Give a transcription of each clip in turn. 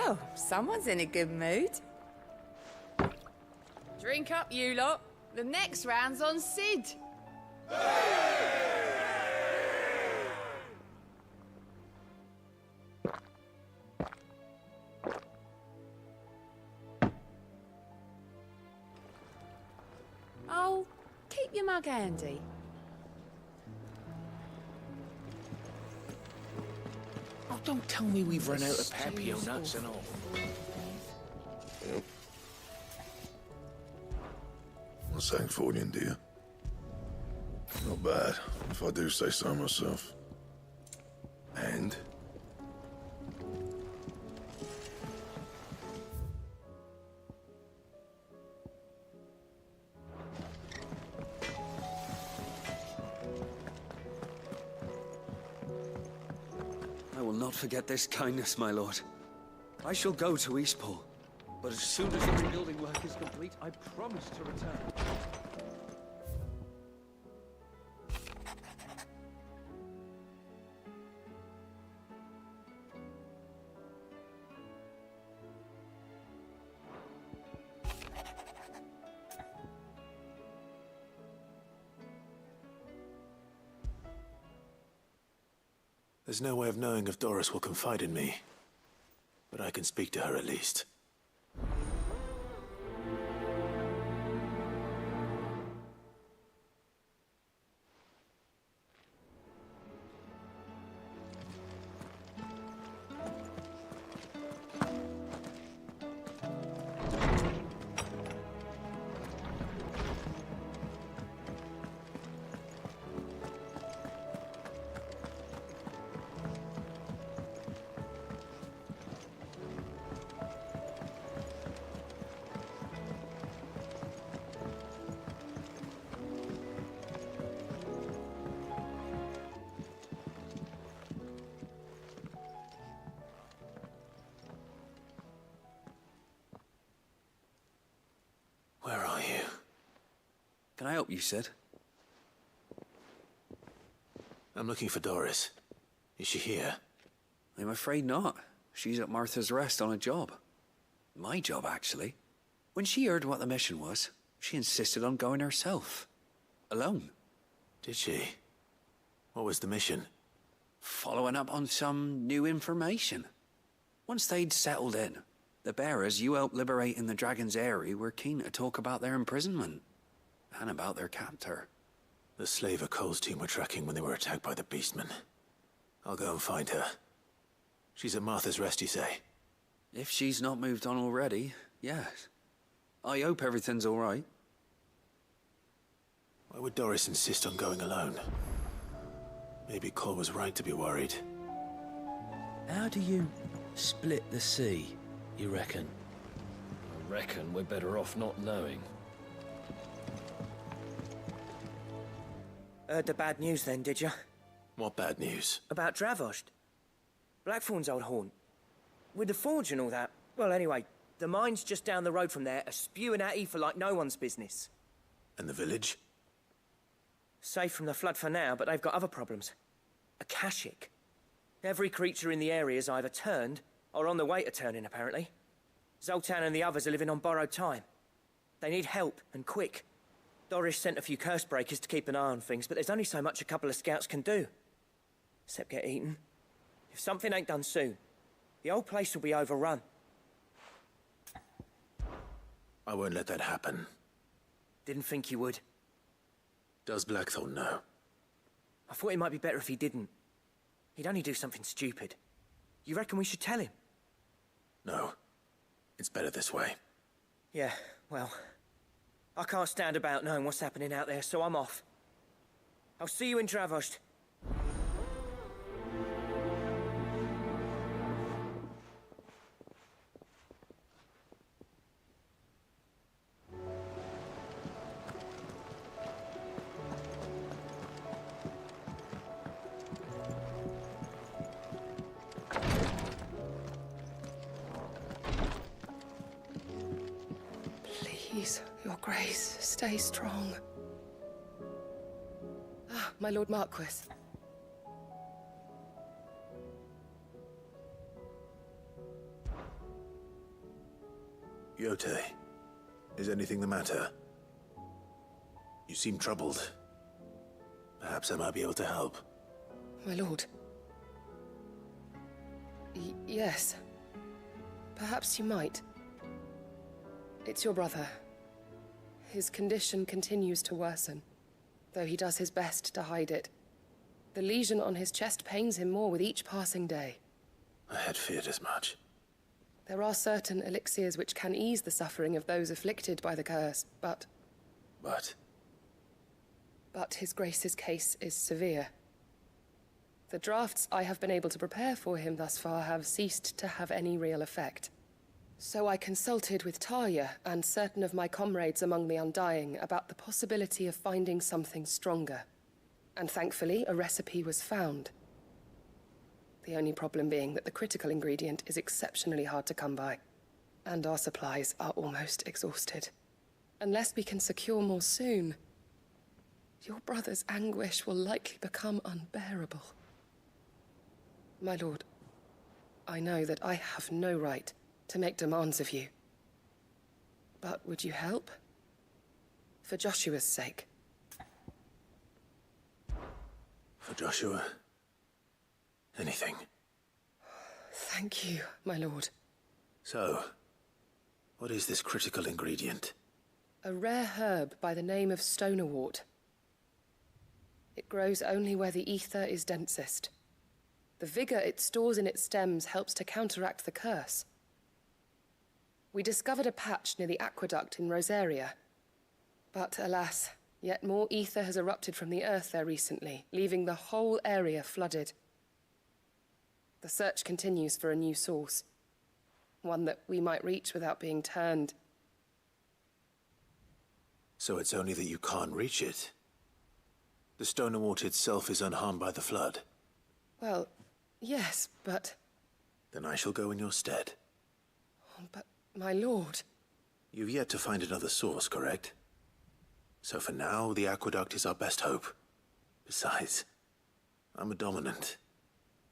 Well, someone's in a good mood. Drink up, you lot. The next round's on Sid. Oh, keep your mug handy. Oh, don't tell me we've run out of Papio nuts and all. A Sancfordian, dear. Not bad, if I do say so myself. And? I will not forget this kindness, my lord. I shall go to Eastport, but as soon as the rebuilding work is complete, I promise to return. There's no way of knowing if Doris will confide in me, but I can speak to her at least. Where are you? Can I help you, Sid? I'm looking for Doris. Is she here? I'm afraid not. She's at Martha's Rest on a job. My job, actually. When she heard what the mission was, she insisted on going herself. Alone. Did she? What was the mission? Following up on some new information. Once they'd settled in, the bearers you helped liberate in the Dragon's Eyrie were keen to talk about their imprisonment. And about their captor. The slaver Cole's team were tracking when they were attacked by the Beastmen. I'll go and find her. She's at Martha's Rest, you say? If she's not moved on already, yes. I hope everything's all right. Why would Doris insist on going alone? Maybe Cole was right to be worried. How do you split the sea, you reckon? I reckon we're better off not knowing. Heard the bad news then, did you? What bad news? About Dravost. Blackthorn's old haunt. With the forge and all that. Well, anyway, the mines just down the road from there are spewing at Aoife like no one's business. And the village? Safe from the flood for now, but they've got other problems. Akashic. Every creature in the area is either turned, or on the way to turning, apparently. Zoltan and the others are living on borrowed time. They need help, and quick. Doris sent a few curse breakers to keep an eye on things, but there's only so much a couple of scouts can do. Except get eaten. If something ain't done soon, the whole place will be overrun. I won't let that happen. Didn't think you would. Does Blackthorn know? I thought it might be better if he didn't. He'd only do something stupid. You reckon we should tell him? No. It's better this way. Yeah, well, I can't stand about knowing what's happening out there, so I'm off. I'll see you in Dravost. Please, your grace, stay strong. Ah, my Lord Marquis. Yote, is anything the matter? You seem troubled. Perhaps I might be able to help. My lord. Yes. Perhaps you might. It's your brother. His condition continues to worsen, though he does his best to hide it. The lesion on his chest pains him more with each passing day. I had feared as much. There are certain elixirs which can ease the suffering of those afflicted by the curse, but His Grace's case is severe. The drafts I have been able to prepare for him thus far have ceased to have any real effect. So I consulted with Talia and certain of my comrades among the Undying about the possibility of finding something stronger. And thankfully, a recipe was found. The only problem being that the critical ingredient is exceptionally hard to come by, and our supplies are almost exhausted. Unless we can secure more soon, your brother's anguish will likely become unbearable. My lord, I know that I have no right to make demands of you. But would you help? For Joshua's sake. For Joshua? Anything. Thank you, my lord. So, what is this critical ingredient? A rare herb by the name of stonerwort. It grows only where the ether is densest. The vigor it stores in its stems helps to counteract the curse. We discovered a patch near the aqueduct in Rosaria. But alas, yet more ether has erupted from the earth there recently, leaving the whole area flooded. The search continues for a new source. One that we might reach without being turned. So it's only that you can't reach it? The stonerwort itself is unharmed by the flood? Well, yes, but... Then I shall go in your stead. But, my lord... You've yet to find another source, correct? So for now, the aqueduct is our best hope. Besides, I'm a dominant.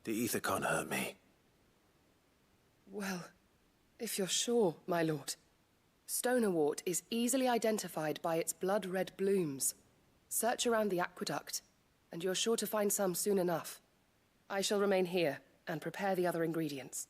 The ether can't hurt me. Well, if you're sure, my lord. Stonerwort is easily identified by its blood-red blooms. Search around the aqueduct, and you're sure to find some soon enough. I shall remain here and prepare the other ingredients.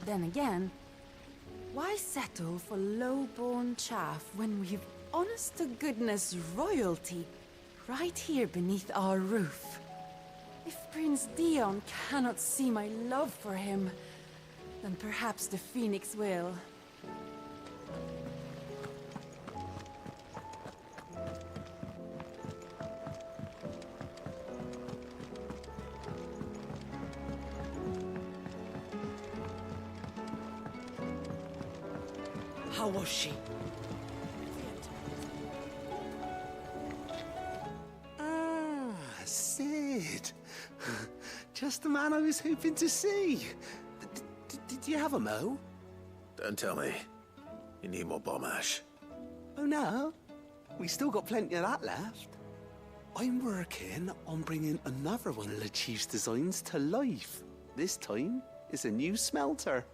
Then again, why settle for low-born chaff when we've honest-to-goodness royalty right here beneath our roof? If Prince Dion cannot see my love for him, then perhaps the Phoenix will. How was she? Ah, Sid. Just the man I was hoping to see. Did you have a mo? Don't tell me. You need more bomb ash. Oh no, we still got plenty of that left. I'm working on bringing another one of the Chief's designs to life. This time, it's a new smelter.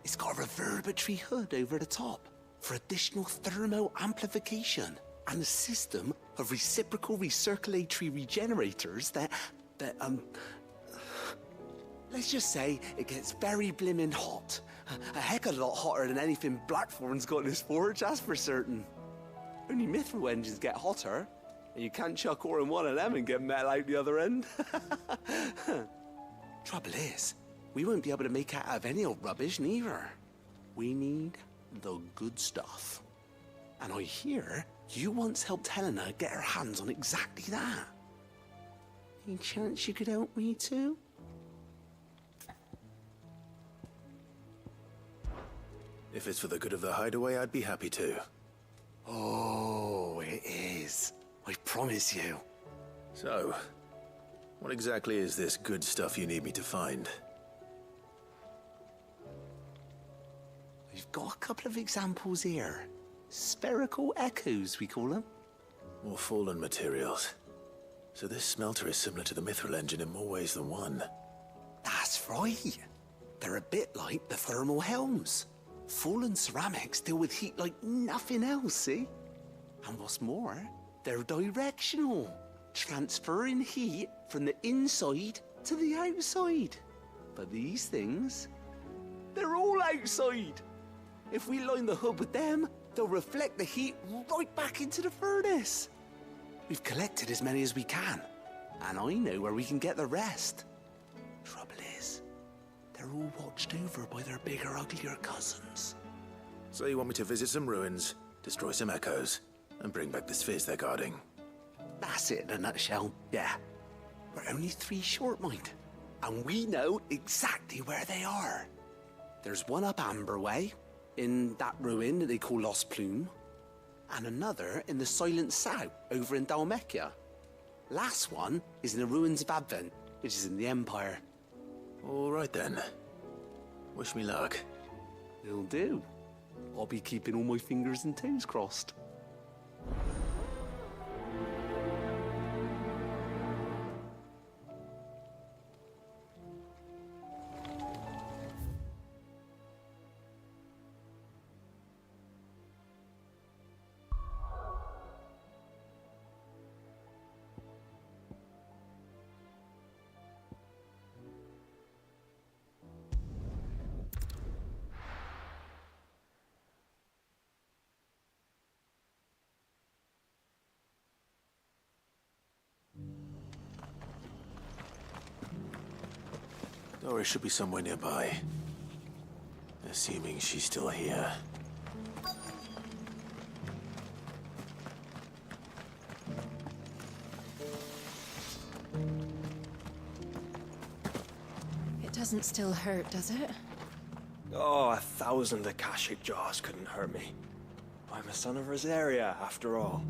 It's got a reverberatory hood over the top for additional thermo amplification and a system of reciprocal recirculatory regenerators that let's just say it gets very blimmin' hot. A heck of a lot hotter than anything Blackthorn's got in his forge, that's for certain. Only mithril engines get hotter, and you can't chuck ore in one of them and get metal out the other end. Trouble is, we won't be able to make it out of any old rubbish, neither. We need the good stuff. And I hear you once helped Helena get her hands on exactly that. Any chance you could help me too? If it's for the good of the hideaway, I'd be happy to. Oh, it is. I promise you. So, what exactly is this good stuff you need me to find? got a couple of examples here. Spherical echoes, we call them. More fallen materials. So this smelter is similar to the mithril engine in more ways than one. That's right. They're a bit like the thermal helms. Fallen ceramics deal with heat like nothing else, see? And what's more, they're directional, transferring heat from the inside to the outside. But these things, they're all outside. If we line the hood with them, they'll reflect the heat right back into the furnace. We've collected as many as we can, and I know where we can get the rest. Trouble is, they're all watched over by their bigger, uglier cousins. So you want me to visit some ruins, destroy some echoes, and bring back the spheres they're guarding? That's it in a nutshell, yeah. We're only 3 short, mind, and we know exactly where they are. There's one up Amber Way, in that ruin that they call Lost Plume, and another in the Silent South, over in Dalmekia. Last one is in the ruins of Advent, which is in the Empire. All right then. Wish me luck. It'll do. I'll be keeping all my fingers and toes crossed. Doris should be somewhere nearby. Assuming she's still here. It doesn't still hurt, does it? Oh, 1,000 Akashic jaws couldn't hurt me. I'm a son of Rosaria, after all.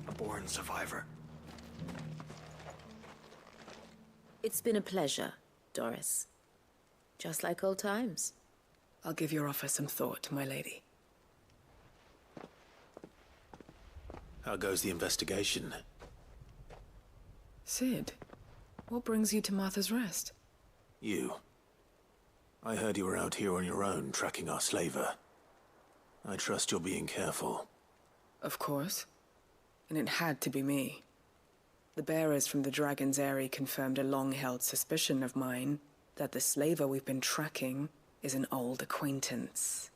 A born survivor. It's been a pleasure, Doris. Just like old times. I'll give your offer some thought, my lady. How goes the investigation? Sid, what brings you to Martha's Rest? You. I heard you were out here on your own, tracking our slaver. I trust you're being careful. Of course. And it had to be me. The bearers from the Dragon's Eyrie confirmed a long-held suspicion of mine that the slaver we've been tracking is an old acquaintance.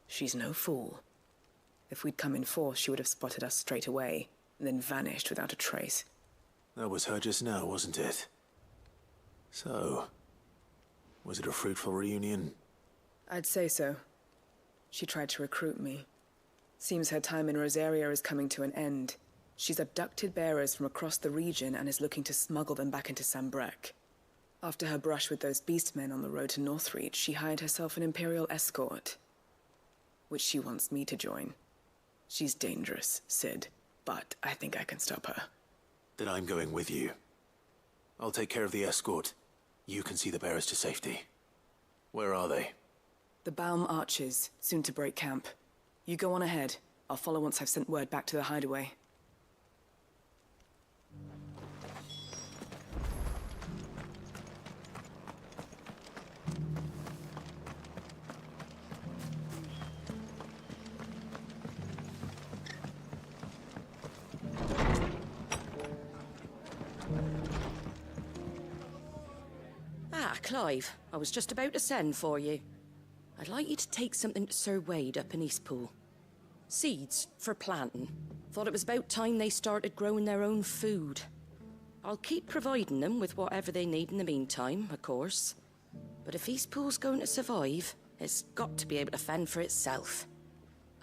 She's no fool. If we'd come in force, she would have spotted us straight away, and then vanished without a trace. That was her just now, wasn't it? So, was it a fruitful reunion? I'd say so. She tried to recruit me. Seems her time in Rosaria is coming to an end. She's abducted bearers from across the region and is looking to smuggle them back into Sambrek. After her brush with those beastmen on the road to Northreach, she hired herself an Imperial escort, which she wants me to join. She's dangerous, Sid, but I think I can stop her. Then I'm going with you. I'll take care of the escort. You can see the bearers to safety. Where are they? The Baum Archers, soon to break camp. You go on ahead. I'll follow once I've sent word back to the hideaway. Clive, I was just about to send for you. I'd like you to take something to Sir Wade up in Eastpool. Seeds for planting. Thought it was about time they started growing their own food. I'll keep providing them with whatever they need in the meantime, of course. But if Eastpool's going to survive, it's got to be able to fend for itself.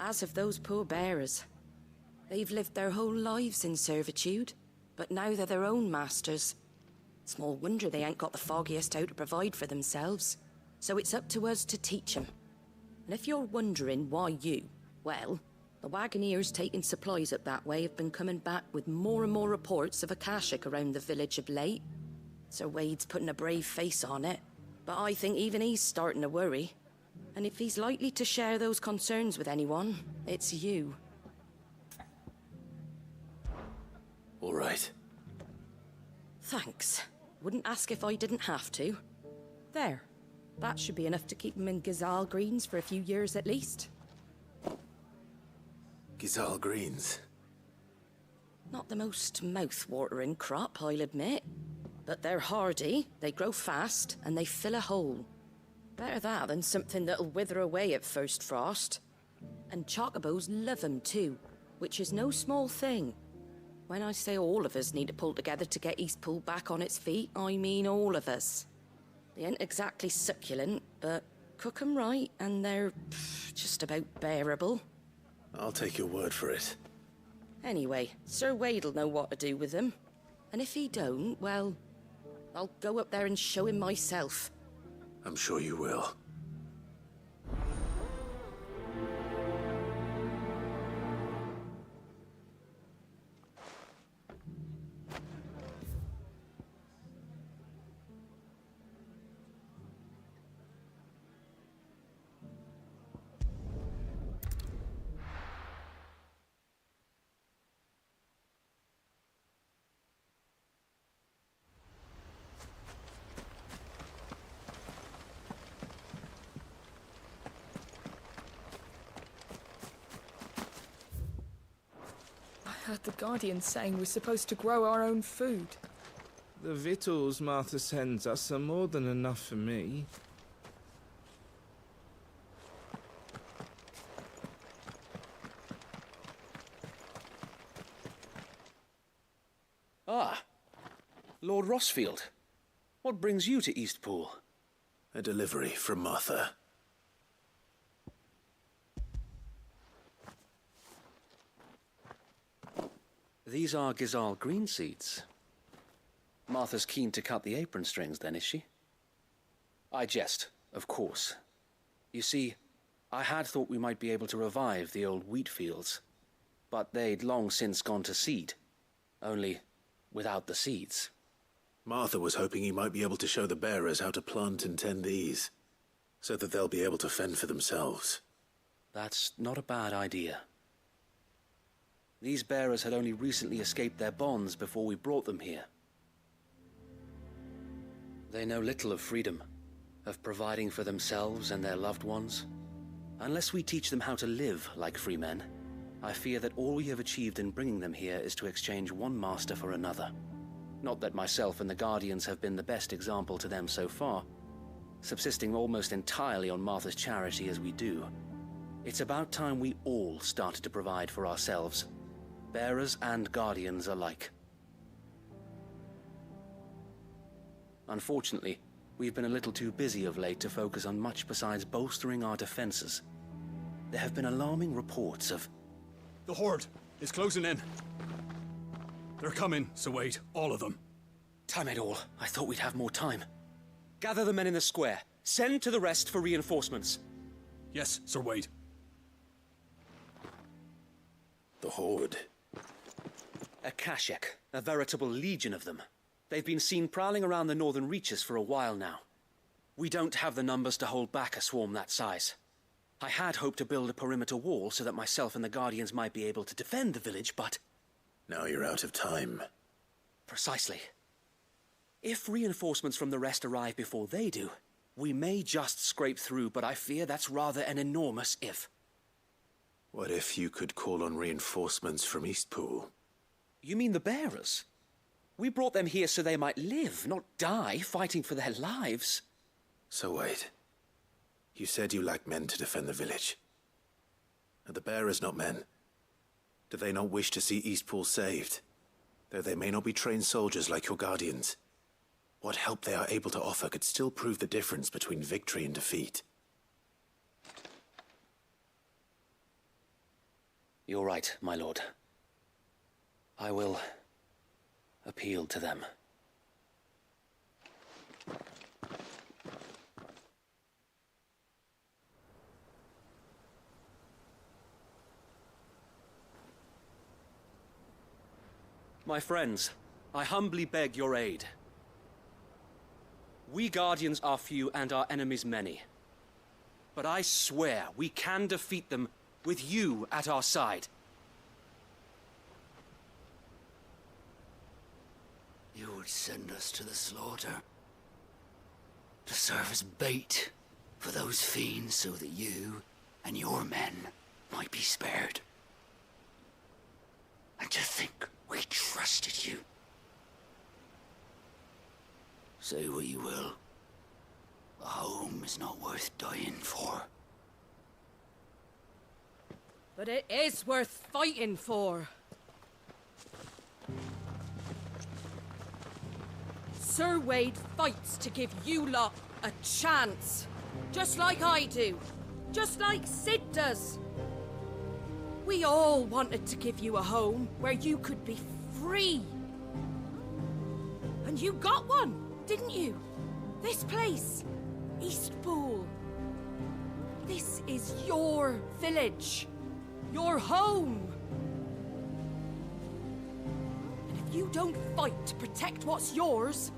As of those poor bearers. They've lived their whole lives in servitude, but now they're their own masters. Small wonder they ain't got the foggiest how to provide for themselves. So it's up to us to teach them. And if you're wondering why you, well, the Wagoneers taking supplies up that way have been coming back with more and more reports of Akashic around the village of late. Sir Wade's putting a brave face on it, but I think even he's starting to worry. And if he's likely to share those concerns with anyone, it's you. All right. Thanks. Wouldn't ask if I didn't have to. There. That should be enough to keep him in Gazal Greens for a few years at least. Gazal Greens. Not the most mouth-watering crop, I'll admit. But they're hardy, they grow fast, and they fill a hole. Better that than something that'll wither away at first frost. And chocobos love 'em too, which is no small thing. When I say all of us need to pull together to get Eastpool back on its feet, I mean all of us. They ain't exactly succulent, but cook 'em right and they're just about bearable. I'll take your word for it. Anyway, Sir Wade'll know what to do with them. And if he don't, well, I'll go up there and show him myself. I'm sure you will. I heard the Guardian saying we're supposed to grow our own food. The victuals Martha sends us are more than enough for me. Ah, Lord Rossfield. What brings you to Eastpool? A delivery from Martha. These are Gazal green seeds. Martha's keen to cut the apron strings, then, is she? I jest, of course. You see, I had thought we might be able to revive the old wheat fields, but they'd long since gone to seed, only without the seeds. Martha was hoping he might be able to show the bearers how to plant and tend these, so that they'll be able to fend for themselves. That's not a bad idea. These bearers had only recently escaped their bonds before we brought them here. They know little of freedom, of providing for themselves and their loved ones. Unless we teach them how to live like free men, I fear that all we have achieved in bringing them here is to exchange one master for another. Not that myself and the Guardians have been the best example to them so far, subsisting almost entirely on Martha's charity as we do. It's about time we all started to provide for ourselves, bearers and Guardians alike. Unfortunately, we've been a little too busy of late to focus on much besides bolstering our defenses. There have been alarming reports of... The Horde is closing in. They're coming, Sir Wade, all of them. Damn it all, I thought we'd have more time. Gather the men in the square. Send to the rest for reinforcements. Yes, Sir Wade. The Horde. A Kashek, a veritable legion of them. They've been seen prowling around the northern reaches for a while now. We don't have the numbers to hold back a swarm that size. I had hoped to build a perimeter wall so that myself and the Guardians might be able to defend the village, but... Now you're out of time. Precisely. If reinforcements from the rest arrive before they do, we may just scrape through, but I fear that's rather an enormous if. What if you could call on reinforcements from Eastpool? You mean the bearers? We brought them here so they might live, not die, fighting for their lives. So wait. You said you lack men to defend the village. Are the bearers not men? Do they not wish to see Eastpool saved? Though they may not be trained soldiers like your Guardians, what help they are able to offer could still prove the difference between victory and defeat. You're right, my lord. I will appeal to them. My friends, I humbly beg your aid. We Guardians are few and our enemies many. But I swear we can defeat them with you at our side. You would send us to the slaughter. To serve as bait for those fiends so that you and your men might be spared. And to think we trusted you. Say what you will. A home is not worth dying for. But it is worth fighting for. Sir Wade fights to give you lot a chance. Just like I do. Just like Sid does. We all wanted to give you a home where you could be free. And you got one, didn't you? This place, Eastpool. This is your village. Your home. And if you don't fight to protect what's yours,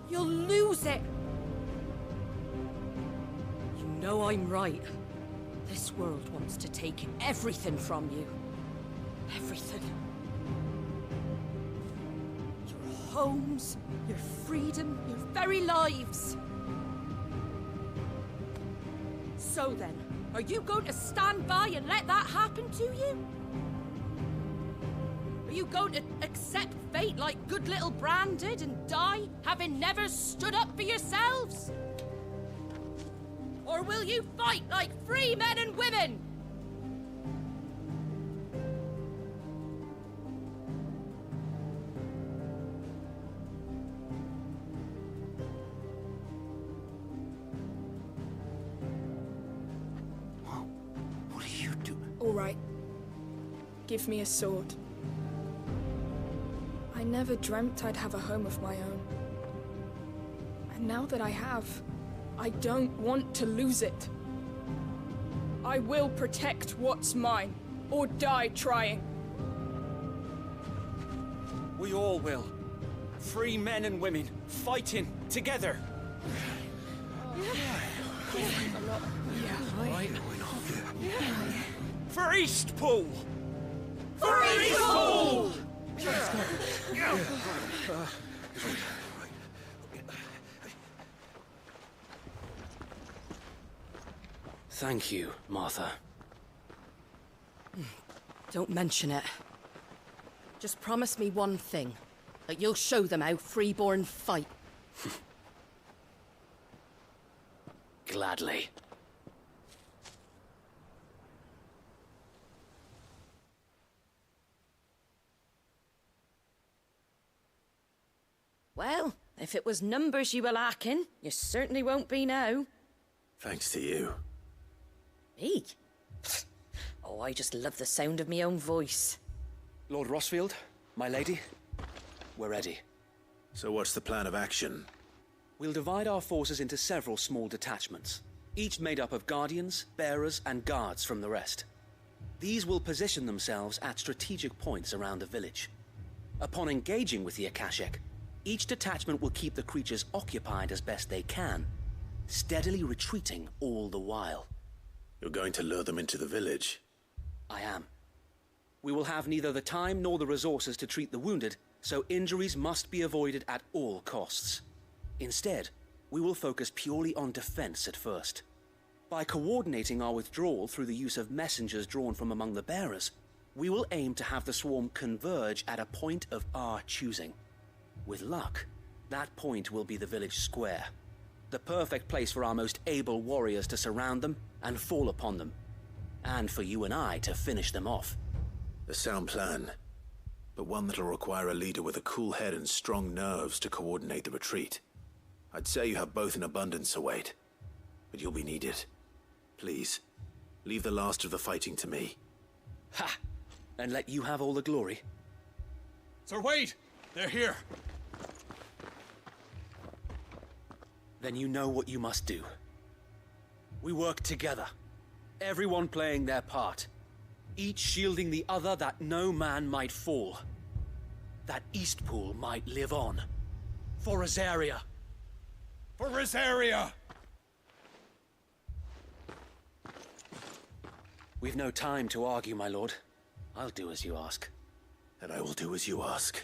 you'll lose it. You know I'm right. This world wants to take everything from you. Everything. Your homes, your freedom, your very lives. So then, are you going to stand by and let that happen to you? Are you going to accept fate like good little Bran did and die, having never stood up for yourselves? Or will you fight like free men and women? What are you doing? All right. Give me a sword. I never dreamt I'd have a home of my own. And now that I have, I don't want to lose it. I will protect what's mine, or die trying. We all will. Free men and women, fighting together. For Eastpool! For Eastpool! Thank you, Martha. Don't mention it. Just promise me one thing. That you'll show them how freeborn fight. Gladly. Well, if it was numbers you were lacking, you certainly won't be now. Thanks to you. Me? Oh, I just love the sound of my own voice. Lord Rossfield, my lady, we're ready. So what's the plan of action? We'll divide our forces into several small detachments, each made up of guardians, bearers, and guards from the rest. These will position themselves at strategic points around the village. Upon engaging with the Akashic, each detachment will keep the creatures occupied as best they can, steadily retreating all the while. You're going to lure them into the village? I am. We will have neither the time nor the resources to treat the wounded, so injuries must be avoided at all costs. Instead, we will focus purely on defense at first. By coordinating our withdrawal through the use of messengers drawn from among the bearers, we will aim to have the swarm converge at a point of our choosing. With luck, that point will be the village square. The perfect place for our most able warriors to surround them and fall upon them. And for you and I to finish them off. A sound plan, but one that'll require a leader with a cool head and strong nerves to coordinate the retreat. I'd say you have both in abundance, Sir Wade, but you'll be needed. Please, leave the last of the fighting to me. Ha! And let you have all the glory. Sir Wade! They're here! Then you know what you must do. We work together, everyone playing their part, each shielding the other that no man might fall, that Eastpool might live on. For Rosaria! For Rosaria! We've no time to argue, my lord. I'll do as you ask. And I will do as you ask.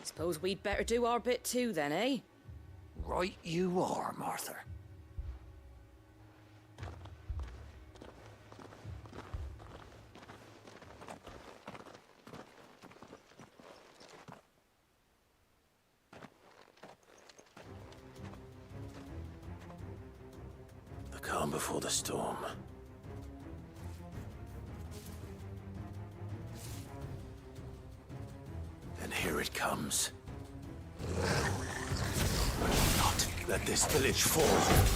Suppose we'd better do our bit too, then, eh? Right you are, Martha. The calm before the storm. And here it comes. Not let this village fall.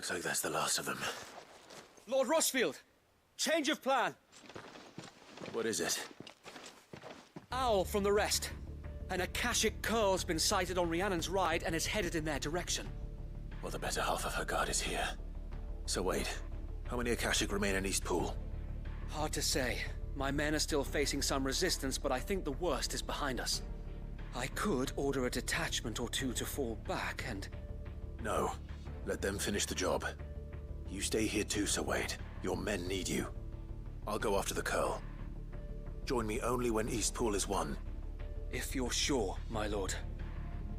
Looks like that's the last of them. Lord Rossfield! Change of plan! What is it? Owl from the rest. An Akashic curl's been sighted on Rhiannon's ride and is headed in their direction. Well, the better half of her guard is here. So wait, how many Akashic remain in Eastpool? Hard to say. My men are still facing some resistance, but I think the worst is behind us. I could order a detachment or two to fall back and... No. Let them finish the job. You stay here too, Sir Wade. Your men need you. I'll go after the Curl. Join me only when Eastpool is won. If you're sure, my lord.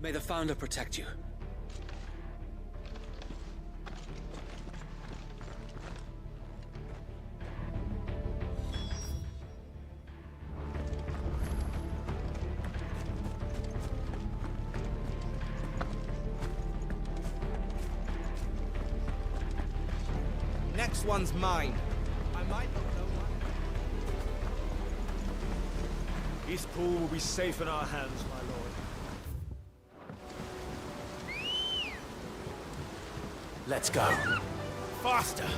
May the Founder protect you. Next one's mine. I might not know one. Eastpool will be safe in our hands, my lord. Let's go. Faster!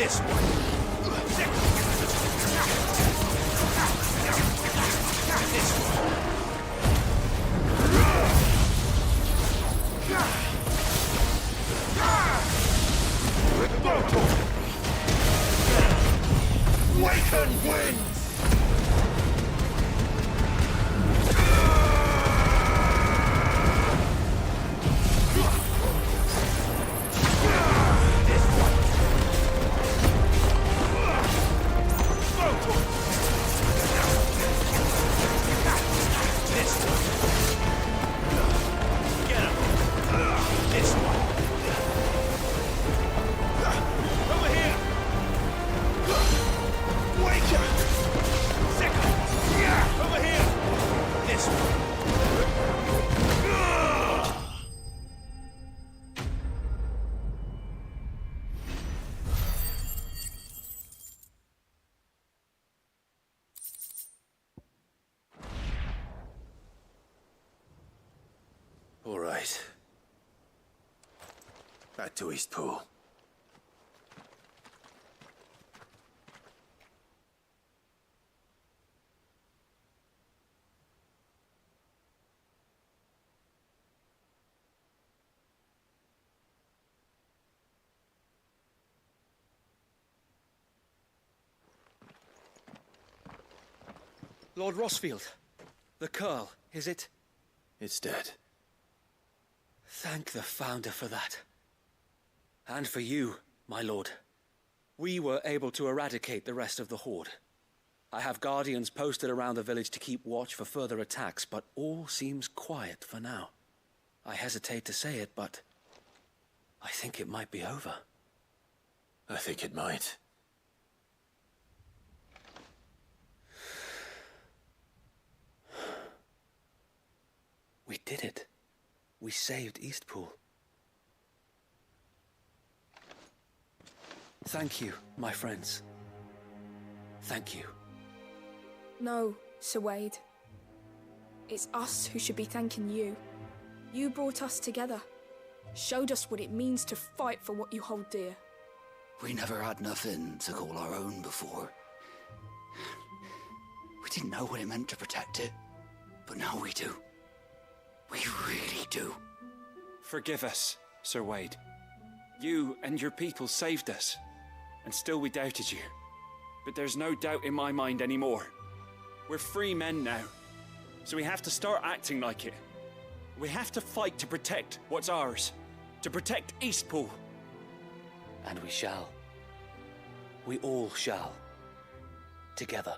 This one. This one. Waken winds! All right. Back to Eastpool. Lord Rossfield, the Curl, is it? It's dead. Thank the Founder for that. And for you, my lord. We were able to eradicate the rest of the Horde. I have guardians posted around the village to keep watch for further attacks, but all seems quiet for now. I hesitate to say it, but I think it might be over. I think it might. We did it. We saved Eastpool. Thank you, my friends. Thank you. No, Sir Wade. It's us who should be thanking you. You brought us together. Showed us what it means to fight for what you hold dear. We never had nothing to call our own before. We didn't know what it meant to protect it, but now we do. We really do. Forgive us, Sir Wade. You and your people saved us, and still we doubted you. But there's no doubt in my mind anymore. We're free men now, so we have to start acting like it. We have to fight to protect what's ours, to protect Eastpool. And we shall. We all shall. Together.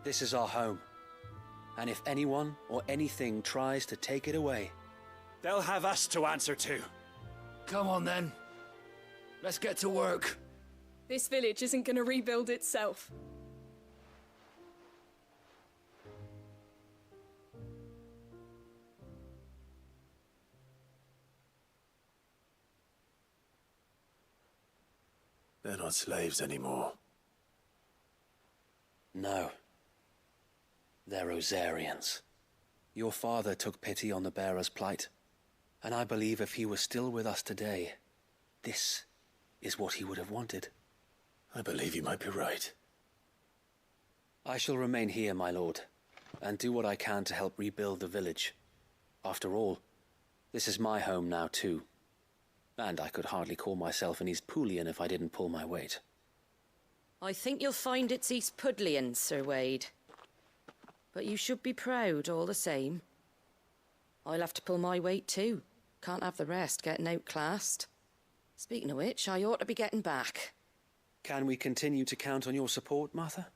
This is our home. And if anyone or anything tries to take it away, they'll have us to answer to. Come on then. Let's get to work. This village isn't gonna rebuild itself. They're not slaves anymore. no. They're Rosarians. Your father took pity on the bearer's plight, and I believe if he was still with us today, this is what he would have wanted. I believe you might be right. I shall remain here, my lord, and do what I can to help rebuild the village. After all, this is my home now too, and I could hardly call myself an Eastpoolian if I didn't pull my weight. I think you'll find it's Eastpudlian, Sir Wade. But you should be proud all the same. I'll have to pull my weight too. Can't have the rest getting outclassed. Speaking of which, I ought to be getting back. Can we continue to count on your support, Martha?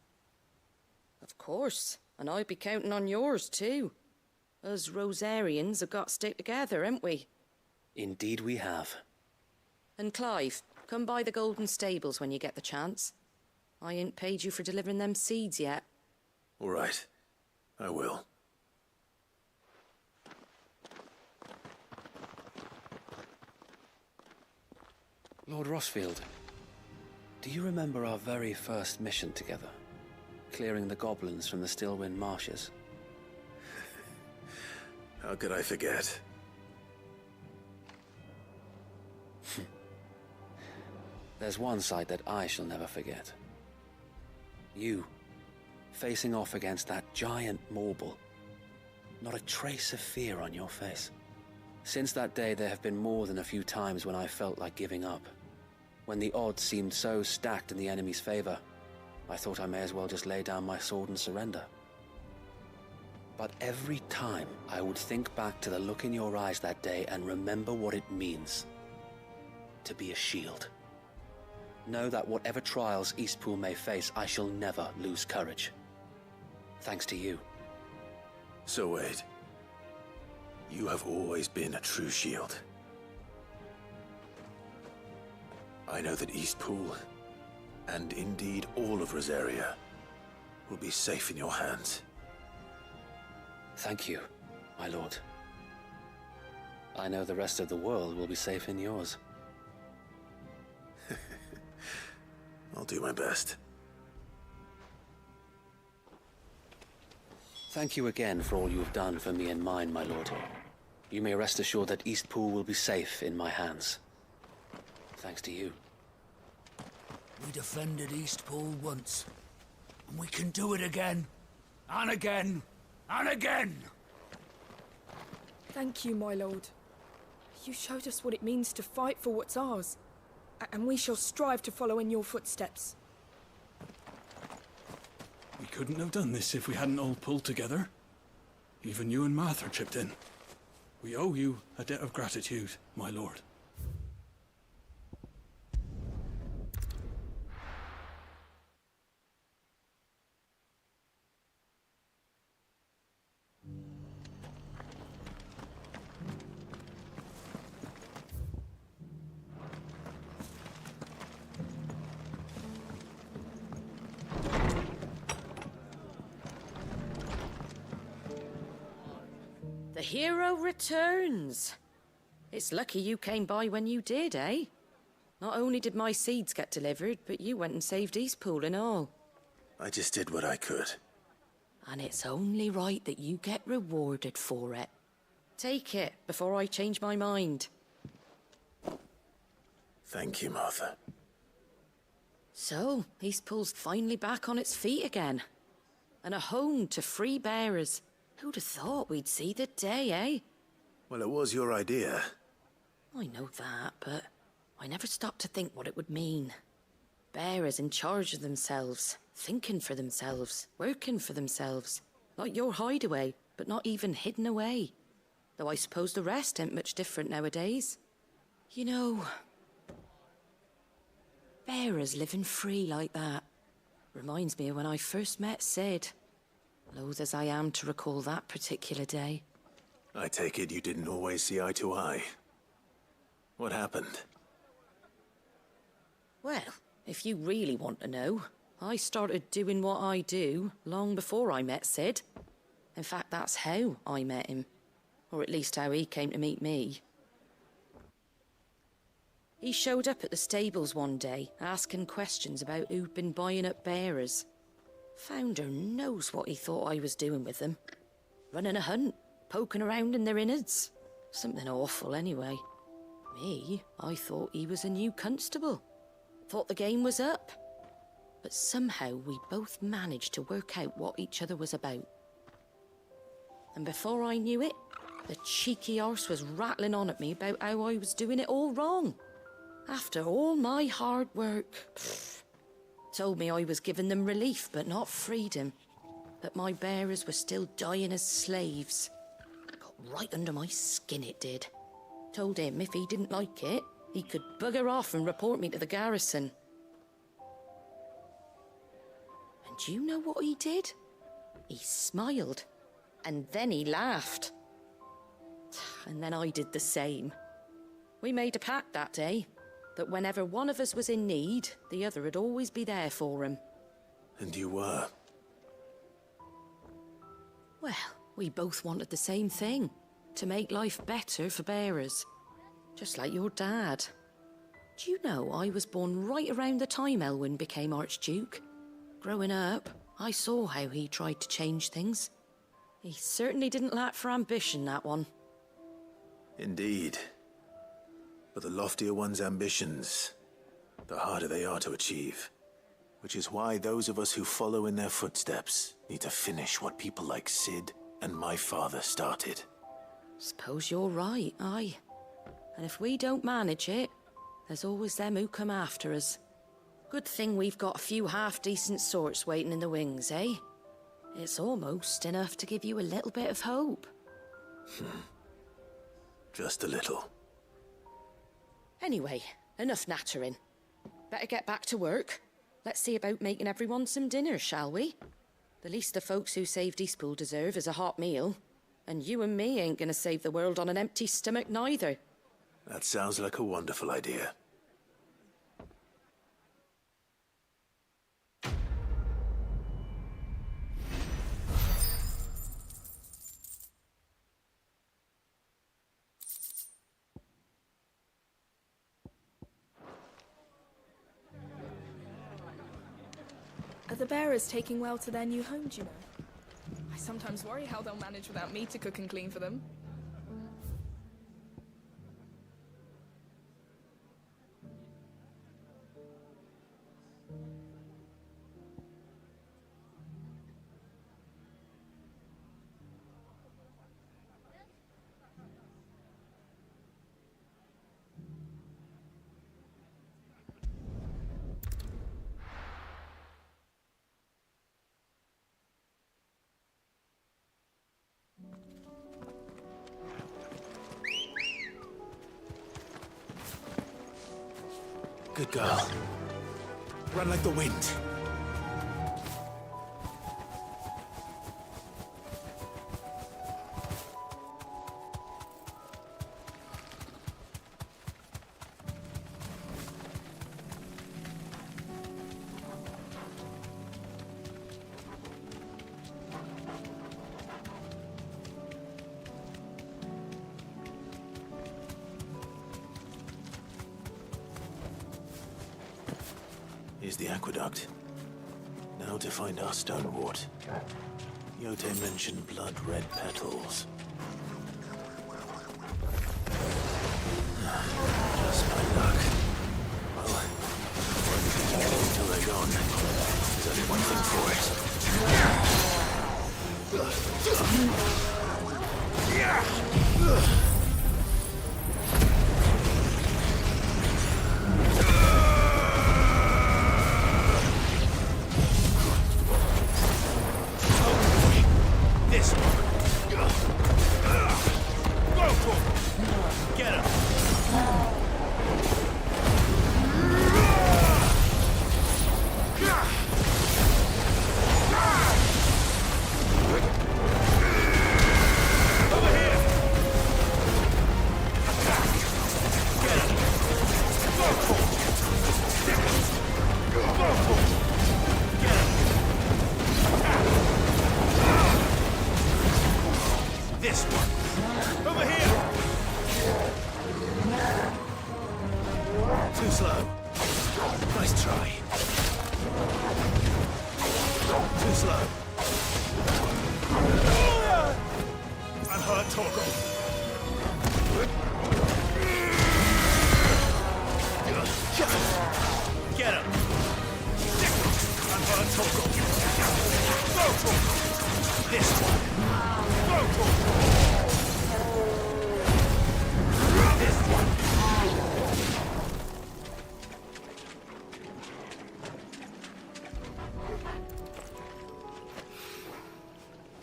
Of course, and I'd be counting on yours too. Us Rosarians have got to stick together, haven't we? Indeed we have. And Clive, come by the Golden Stables when you get the chance. I ain't paid you for delivering them seeds yet. All right. I will. Lord Rossfield, do you remember our very first mission together? Clearing the goblins from the Stillwind Marshes? How could I forget? There's one sight that I shall never forget. You, facing off against that giant Morble. Not a trace of fear on your face. Since that day, there have been more than a few times when I felt like giving up. When the odds seemed so stacked in the enemy's favor, I thought I may as well just lay down my sword and surrender. But every time, I would think back to the look in your eyes that day and remember what it means to be a shield. Know that whatever trials Eastpool may face, I shall never lose courage. Thanks to you. So Wade, you have always been a true shield. I know that Eastpool, and indeed all of Rosaria, will be safe in your hands. Thank you, my lord. I know the rest of the world will be safe in yours. I'll do my best. Thank you again for all you have done for me and mine, my lord. You may rest assured that Eastpool will be safe in my hands. Thanks to you. We defended Eastpool once, and we can do it again, and again, and again! Thank you, my lord. You showed us what it means to fight for what's ours, and we shall strive to follow in your footsteps. We couldn't have done this if we hadn't all pulled together. Even you and Martha chipped in. We owe you a debt of gratitude, my lord. The hero returns. It's lucky you came by when you did, eh? Not only did my seeds get delivered, but you went and saved Eastpool and all. I just did what I could. And it's only right that you get rewarded for it. Take it before I change my mind. Thank you, Martha. So, Eastpool's finally back on its feet again. And a home to free bearers. Who'd have thought we'd see the day, eh? Well, it was your idea. I know that, but I never stopped to think what it would mean. Bearers in charge of themselves, thinking for themselves, working for themselves. Like your hideaway, but not even hidden away. Though I suppose the rest ain't much different nowadays. You know, bearers living free like that reminds me of when I first met Sid. Loath as I am to recall that particular day. I take it you didn't always see eye to eye. What happened? Well, if you really want to know, I started doing what I do long before I met Sid. In fact, that's how I met him. Or at least how he came to meet me. He showed up at the stables one day, asking questions about who'd been buying up bearers. Founder knows what he thought I was doing with them. Running a hunt, poking around in their innards. Something awful anyway. Me, I thought he was a new constable. Thought the game was up. But somehow we both managed to work out what each other was about. And before I knew it, the cheeky arse was rattling on at me about how I was doing it all wrong. After all my hard work. Told me I was giving them relief, but not freedom. That my bearers were still dying as slaves. Got right under my skin, it did. Told him if he didn't like it, he could bugger off and report me to the garrison. And do you know what he did? He smiled. And then he laughed. And then I did the same. We made a pact that day. That whenever one of us was in need, the other would always be there for him. And you were? Well, we both wanted the same thing. To make life better for bearers. Just like your dad. Do you know I was born right around the time Elwyn became Archduke? Growing up, I saw how he tried to change things. He certainly didn't lack for ambition, that one. Indeed. But the loftier one's ambitions, the harder they are to achieve. Which is why those of us who follow in their footsteps need to finish what people like Sid and my father started. Suppose you're right, aye. And if we don't manage it, there's always them who come after us. Good thing we've got a few half-decent sorts waiting in the wings, eh? It's almost enough to give you a little bit of hope. Just a little. Anyway, enough nattering. Better get back to work. Let's see about making everyone some dinner, shall we? The least the folks who saved Eastpool deserve is a hot meal. And you and me ain't gonna save the world on an empty stomach neither. That sounds like a wonderful idea. Are the bearers taking well to their new home, do you know? I sometimes worry how they'll manage without me to cook and clean for them. Good girl. Run like the wind. Here's the aqueduct. Now to find our stonewort. Yote mentioned blood-red petals. Just my luck. Well, before we can keep going till they're gone, there's only one thing for it. This one. Go for it. Get him. Over here. Get him. Go for it. Go for it. Get him. This one. Over here. Too slow. Nice try. Too slow. I'm hurt, Torgal. Get him. I'm hurt, Torgal. Go, Torgal. This one. Go, Torgal. This one.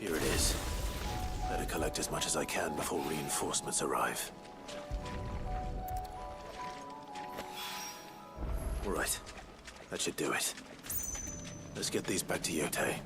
Here it is. Better collect as much as I can before reinforcements arrive. All right. That should do it. Let's get these back to Yote.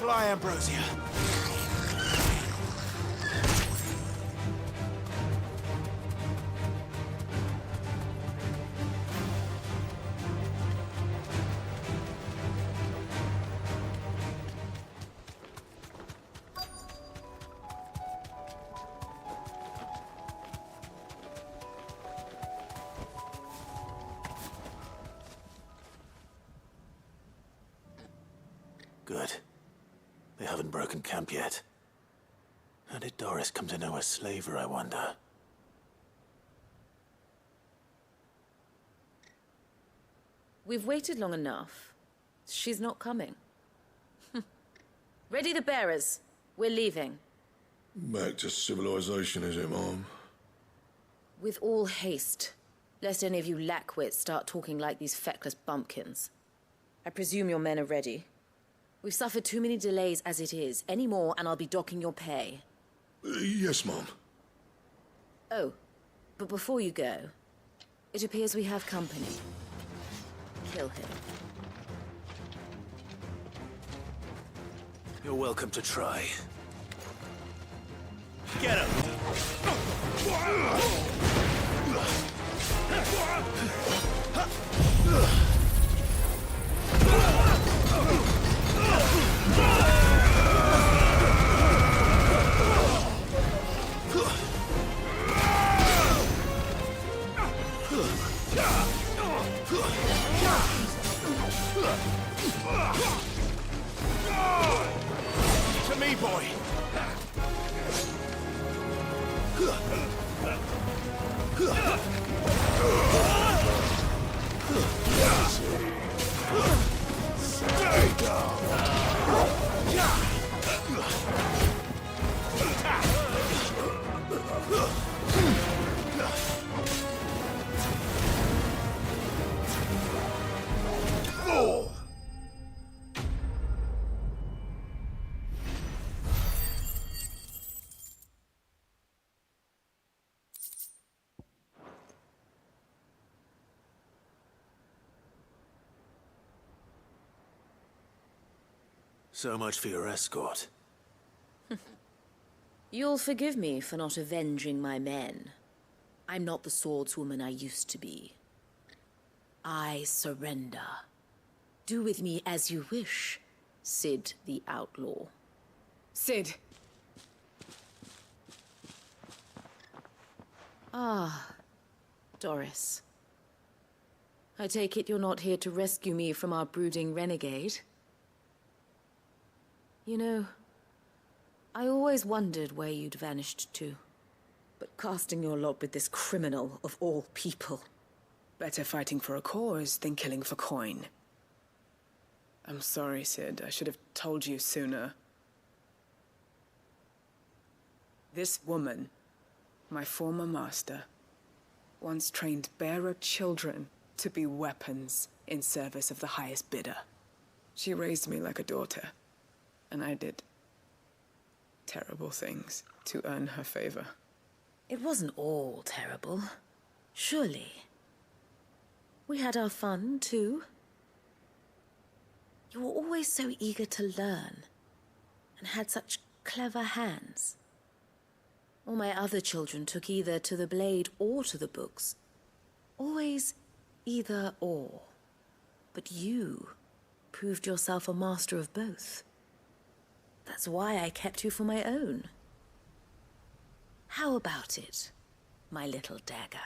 Fly, Ambrosia. Good. They haven't broken camp yet. How did Doris come to know a slaver, I wonder? We've waited long enough. She's not coming. Ready the bearers. We're leaving. Back to civilization, is it, Mom? With all haste, lest any of you lackwits start talking like these feckless bumpkins. I presume your men are ready. We've suffered too many delays as it is. Any more, and I'll be docking your pay. Yes, Mom. Oh, but before you go, it appears we have company. Kill him. You're welcome to try. Get him! To me, boy! Stay down! So much for your escort. You'll forgive me for not avenging my men. I'm not the swordswoman I used to be. I surrender. Do with me as you wish, Sid the Outlaw. Sid. Ah, Doris. I take it you're not here to rescue me from our brooding renegade? You know, I always wondered where you'd vanished to. But casting your lot with this criminal of all people. Better fighting for a cause than killing for coin. I'm sorry, Sid. I should have told you sooner. This woman, my former master, once trained bearer children to be weapons in service of the highest bidder. She raised me like a daughter. And I did terrible things to earn her favor. It wasn't all terrible, surely. We had our fun, too. You were always so eager to learn, and had such clever hands. All my other children took either to the blade or to the books. Always either or. But you proved yourself a master of both. That's why I kept you for my own. How about it, my little dagger?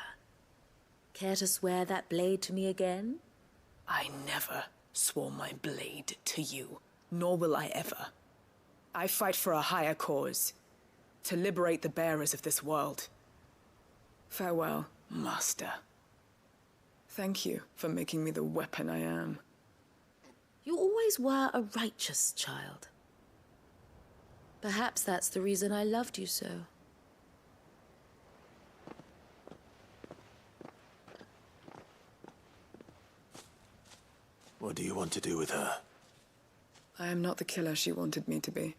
Care to swear that blade to me again? I never swore my blade to you, nor will I ever. I fight for a higher cause, to liberate the bearers of this world. Farewell, Master. Thank you for making me the weapon I am. You always were a righteous child. Perhaps that's the reason I loved you so. What do you want to do with her? I am not the killer she wanted me to be.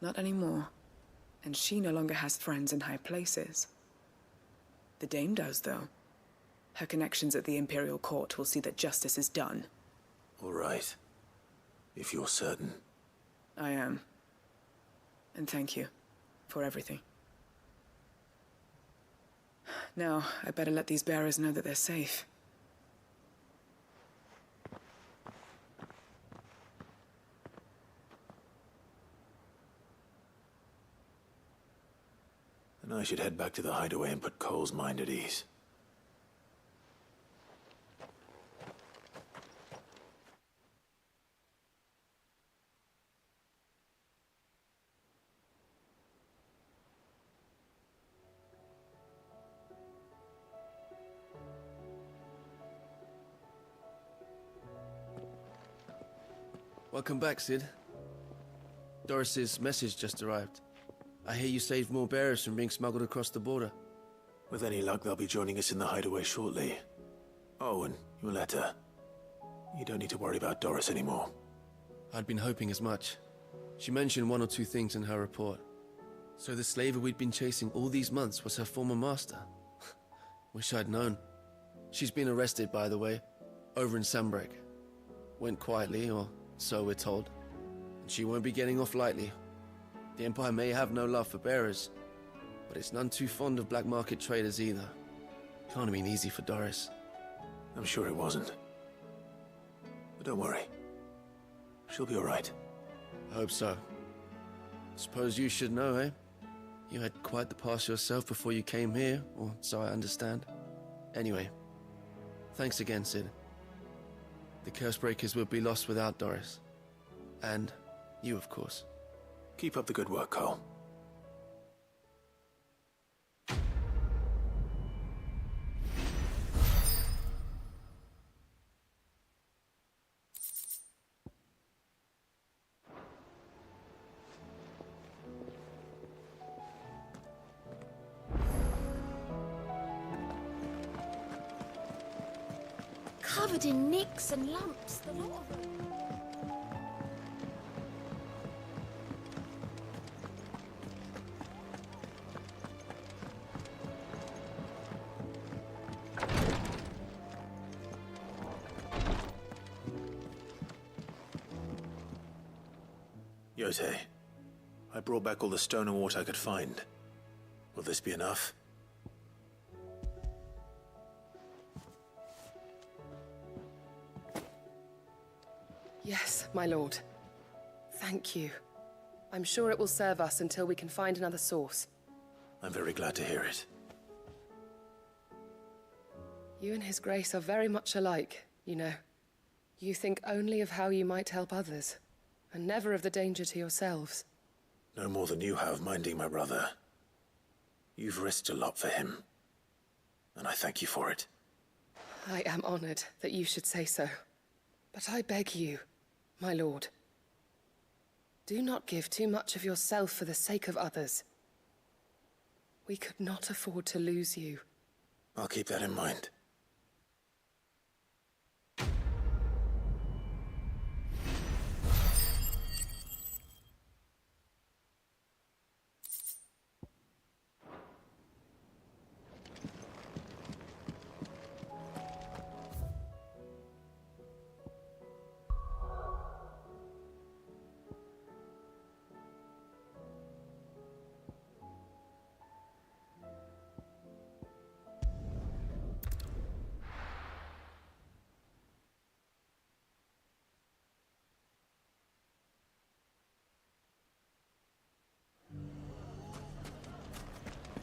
Not anymore. And she no longer has friends in high places. The Dame does, though. Her connections at the Imperial Court will see that justice is done. All right. If you're certain. I am. And thank you for everything. Now, I better let these bearers know that they're safe. Then I should head back to the hideaway and put Cole's mind at ease. Welcome back, Sid. Doris's message just arrived. I hear you saved more bearers from being smuggled across the border. With any luck, they'll be joining us in the hideaway shortly. Oh, and your letter. You don't need to worry about Doris anymore. I'd been hoping as much. She mentioned one or two things in her report. So the slaver we'd been chasing all these months was her former master. Wish I'd known. She's been arrested, by the way, over in Sambrek. Went quietly, or so we're told. And she won't be getting off lightly. The Empire may have no love for bearers, but it's none too fond of black market traders either. Can't have been easy for Doris. I'm sure it wasn't. But don't worry. She'll be all right. I hope so. Suppose you should know, eh? You had quite the past yourself before you came here, or so I understand. Anyway, thanks again, Sid. The Cursebreakers would be lost without Doris. And you, of course. Keep up the good work, Cole. Covered in nicks and lumps, the lot of them. Yotei, I brought back all the stone and water I could find. Will this be enough? Yes, my lord. Thank you. I'm sure it will serve us until we can find another source. I'm very glad to hear it. You and His Grace are very much alike, you know. You think only of how you might help others, and never of the danger to yourselves. No more than you have minding my brother. You've risked a lot for him, and I thank you for it. I am honored that you should say so. But I beg you, my lord, do not give too much of yourself for the sake of others. We could not afford to lose you. I'll keep that in mind.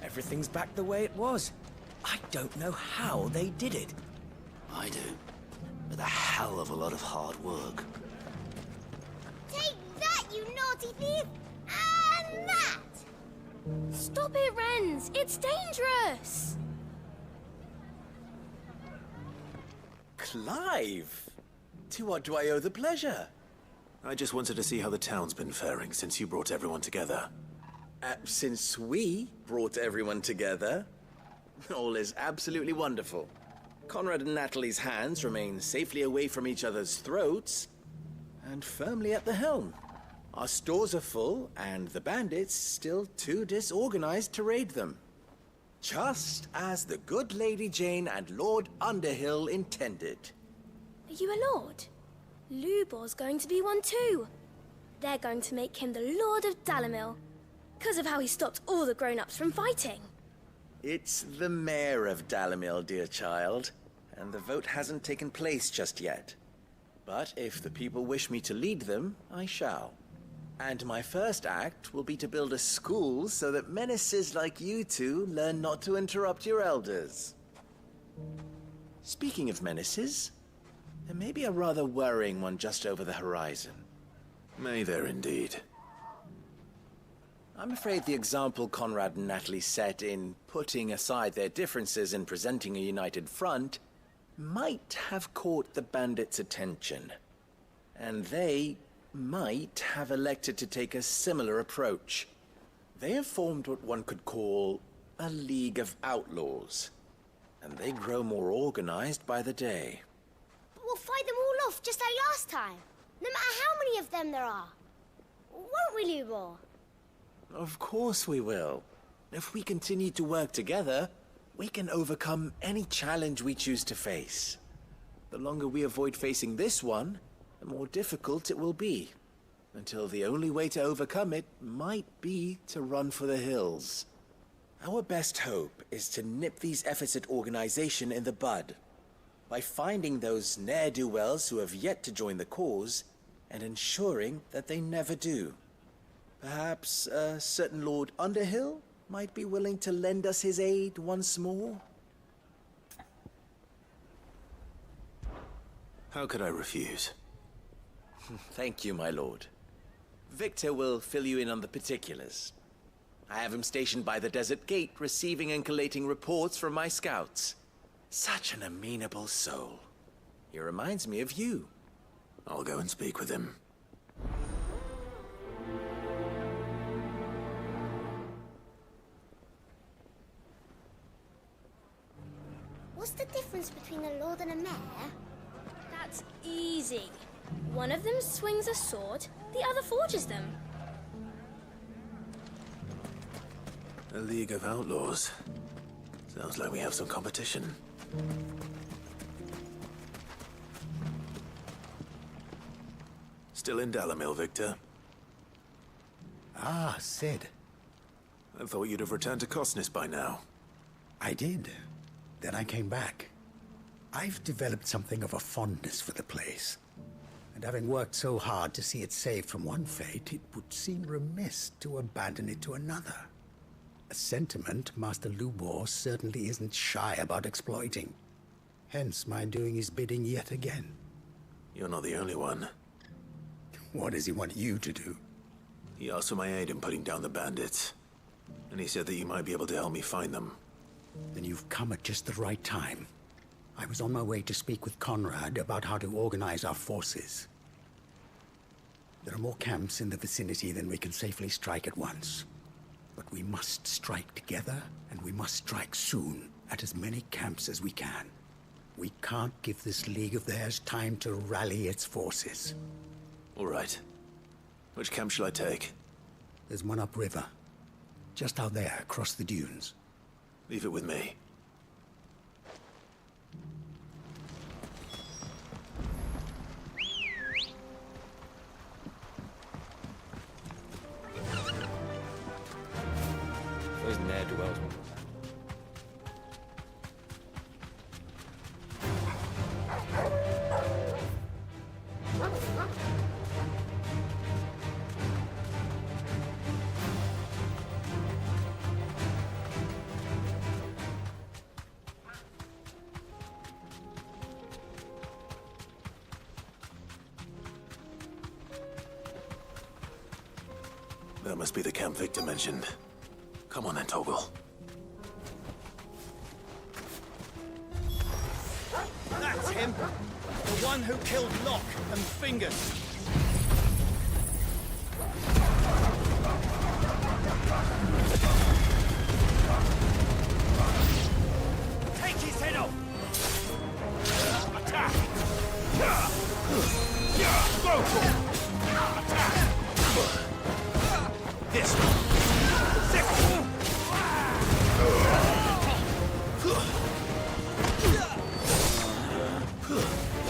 Everything's back the way it was. I don't know how they did it. I do. With a hell of a lot of hard work. Take that, you naughty thief! And that! Stop it, Wrens! It's dangerous! Clive! To what do I owe the pleasure? I just wanted to see how the town's been faring since you brought everyone together. Since we brought everyone together, all is absolutely wonderful. Conrad and Natalie's hands remain safely away from each other's throats, and firmly at the helm. Our stores are full, and the bandits still too disorganized to raid them. Just as the good Lady Jane and Lord Underhill intended. Are you a lord? Lubor's going to be one too. They're going to make him the Lord of Dalamil, because of how he stopped all the grown-ups from fighting. It's the mayor of Dalamil, dear child, and the vote hasn't taken place just yet. But if the people wish me to lead them, I shall. And my first act will be to build a school so that menaces like you two learn not to interrupt your elders. Speaking of menaces, there may be a rather worrying one just over the horizon. May there indeed. I'm afraid the example Conrad and Natalie set in putting aside their differences and presenting a united front might have caught the bandits' attention. And they might have elected to take a similar approach. They have formed what one could call a League of Outlaws, and they grow more organized by the day. But we'll fight them all off just like last time, no matter how many of them there are. Won't we, Lubor? Of course we will. If we continue to work together, we can overcome any challenge we choose to face. The longer we avoid facing this one, the more difficult it will be. Until the only way to overcome it might be to run for the hills. Our best hope is to nip these efforts at organization in the bud, by finding those ne'er-do-wells who have yet to join the cause, and ensuring that they never do. Perhaps a certain Lord Underhill might be willing to lend us his aid once more? How could I refuse? Thank you, my lord. Victor will fill you in on the particulars. I have him stationed by the desert gate, receiving and collating reports from my scouts. Such an amenable soul. He reminds me of you. I'll go and speak with him. What's the difference between a lord and a mayor? That's easy. One of them swings a sword, the other forges them. A League of Outlaws. Sounds like we have some competition. Still in Dalamil, Victor? Ah, Sid. I thought you'd have returned to Cosnis by now. I did. Then I came back. I've developed something of a fondness for the place. And having worked so hard to see it saved from one fate, it would seem remiss to abandon it to another. A sentiment Master Lubor certainly isn't shy about exploiting. Hence my doing his bidding yet again. You're not the only one. What does he want you to do? He asked for my aid in putting down the bandits. And he said that you might be able to help me find them. Then you've come at just the right time. I was on my way to speak with Conrad about how to organize our forces. There are more camps in the vicinity than we can safely strike at once. But we must strike together, and we must strike soon at as many camps as we can. We can't give this League of theirs time to rally its forces. All right. Which camp shall I take? There's one upriver. Just out there, across the dunes. Leave it with me. Those ne'er-do-wells. That must be the camp Victor mentioned. Come on then, Toggle. That's him! The one who killed Locke and Fingers! Take his head off! Attack! Go for it! Attack! This one!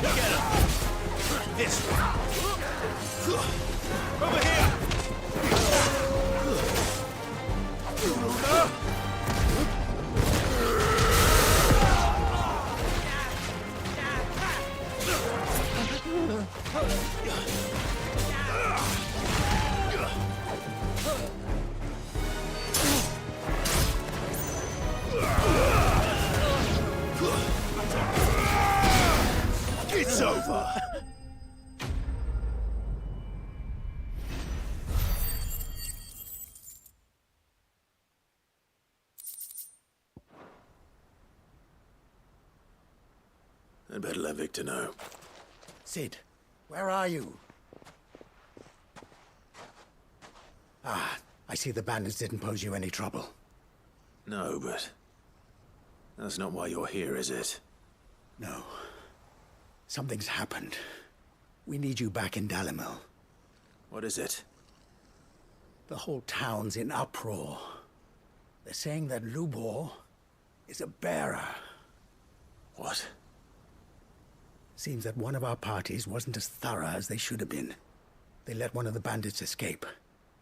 Get him! This one! Over here! It's over! I'd better let Victor know. Sid, where are you? Ah, I see the bandits didn't pose you any trouble. No, but that's not why you're here, is it? No. Something's happened. We need you back in Dalimil. What is it? The whole town's in uproar. They're saying that Lubor is a bearer. What? Seems that one of our parties wasn't as thorough as they should have been. They let one of the bandits escape,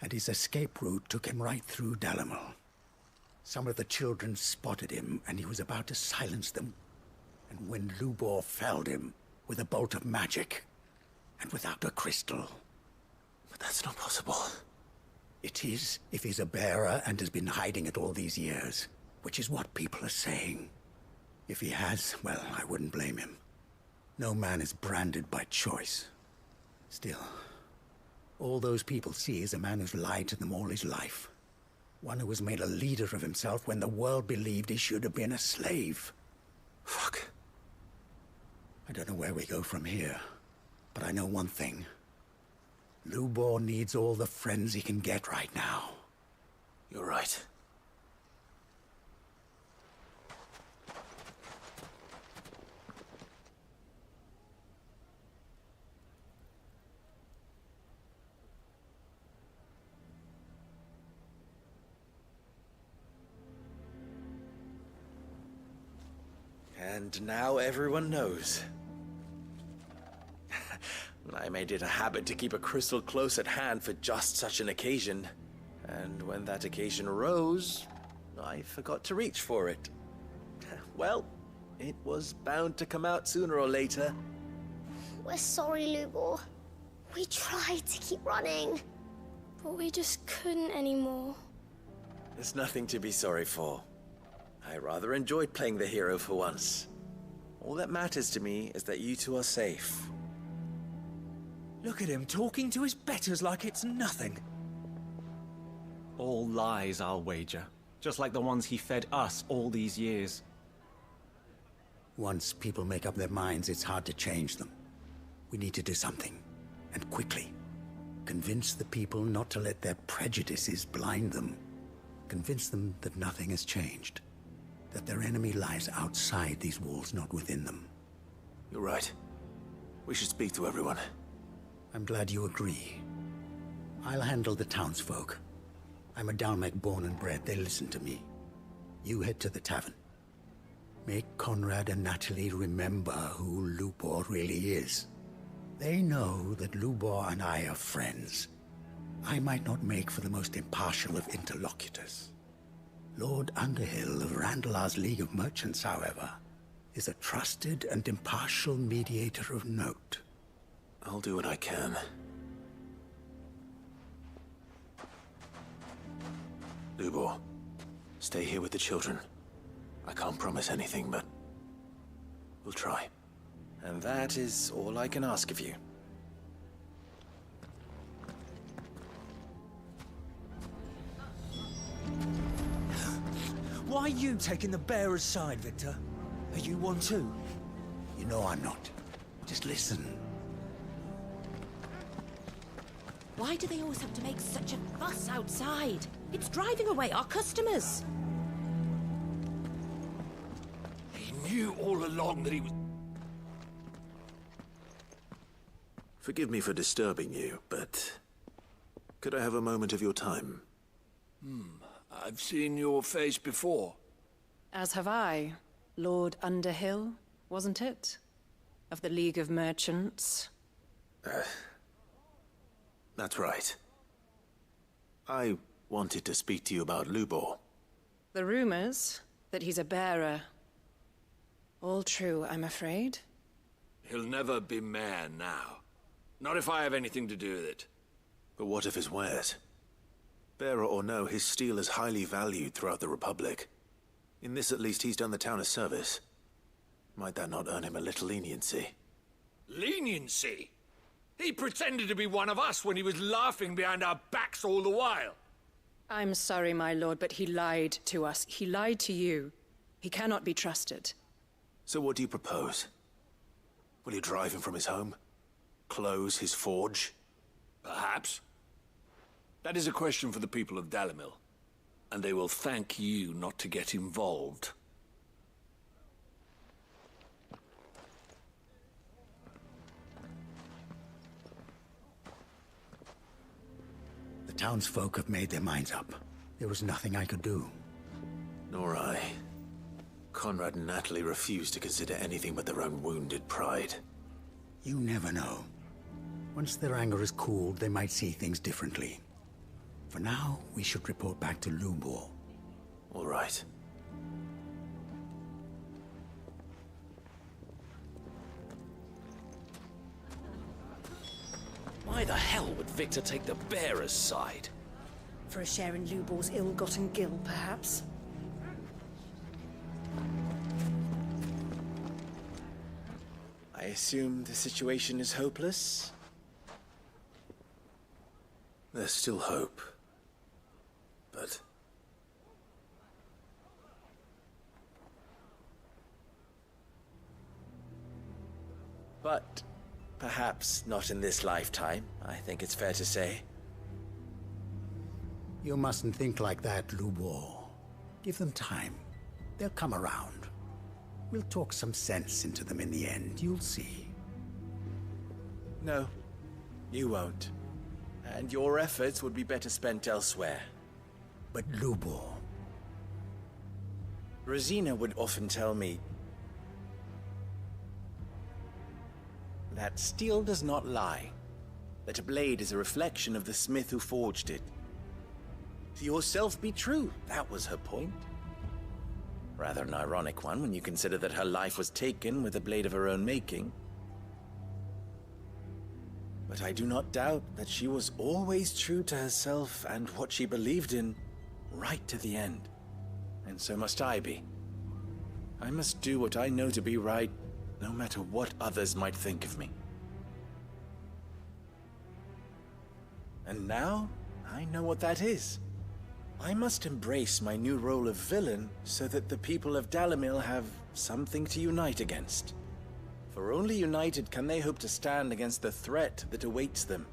and his escape route took him right through Dalimil. Some of the children spotted him, and he was about to silence them. And when Lubor felled him with a bolt of magic, and without a crystal. But that's not possible. It is, if he's a bearer and has been hiding it all these years, which is what people are saying. If he has, well, I wouldn't blame him. No man is branded by choice. Still, all those people see is a man who's lied to them all his life. One who was made a leader of himself when the world believed he should have been a slave. Fuck. I don't know where we go from here, but I know one thing. Lubor needs all the friends he can get right now. You're right. And now everyone knows. I made it a habit to keep a crystal close at hand for just such an occasion. And when that occasion arose, I forgot to reach for it. Well, it was bound to come out sooner or later. We're sorry, Lubor. We tried to keep running, but we just couldn't anymore. There's nothing to be sorry for. I rather enjoyed playing the hero for once. All that matters to me is that you two are safe. Look at him talking to his betters like it's nothing. All lies, I'll wager. Just like the ones he fed us all these years. Once people make up their minds, it's hard to change them. We need to do something, and quickly. Convince the people not to let their prejudices blind them. Convince them that nothing has changed. That their enemy lies outside these walls, not within them. You're right. We should speak to everyone. I'm glad you agree. I'll handle the townsfolk. I'm a Dalmec born and bred. They listen to me. You head to the tavern. Make Conrad and Natalie remember who Lubor really is. They know that Lubor and I are friends. I might not make for the most impartial of interlocutors. Lord Underhill of Randalar's League of Merchants, however, is a trusted and impartial mediator of note. I'll do what I can. Lubor, stay here with the children. I can't promise anything, but we'll try. And that is all I can ask of you. Why are you taking the bearer's side, Victor? Are you one too? You know I'm not. Just listen. Why do they always have to make such a fuss outside? It's driving away our customers. He knew all along that he was... Forgive me for disturbing you, but could I have a moment of your time? I've seen your face before. As have I. Lord Underhill, wasn't it? Of the League of Merchants. That's right. I wanted to speak to you about Lubor. The rumors that he's a bearer. All true, I'm afraid. He'll never be mayor now. Not if I have anything to do with it. But what of his wares? Bearer or no, his steel is highly valued throughout the Republic. In this at least he's done the town a service. Might that not earn him a little leniency? Leniency? He pretended to be one of us when he was laughing behind our backs all the while. I'm sorry, my lord, but he lied to us. He lied to you. He cannot be trusted. So what do you propose? Will you drive him from his home? Close his forge? Perhaps. That is a question for the people of Dalimil, and they will thank you not to get involved. The townsfolk have made their minds up. There was nothing I could do. Nor I. Conrad and Natalie refused to consider anything but their own wounded pride. You never know. Once their anger is cooled, they might see things differently. For now, we should report back to Lubor. All right. Why the hell would Victor take the bearer's side? For a share in Lubor's ill-gotten gil, perhaps? I assume the situation is hopeless? There's still hope. But... But perhaps not in this lifetime, I think it's fair to say. You mustn't think like that, Lubor. Give them time. They'll come around. We'll talk some sense into them in the end, you'll see. No, you won't. And your efforts would be better spent elsewhere. But Lubor... Rosina would often tell me that steel does not lie, that a blade is a reflection of the smith who forged it. To yourself be true, that was her point. Rather an ironic one when you consider that her life was taken with a blade of her own making. But I do not doubt that she was always true to herself and what she believed in, right to the end. And so must I be. I must do what I know to be right, no matter what others might think of me. And now, I know what that is. I must embrace my new role of villain so that the people of Dalimil have something to unite against. For only united can they hope to stand against the threat that awaits them.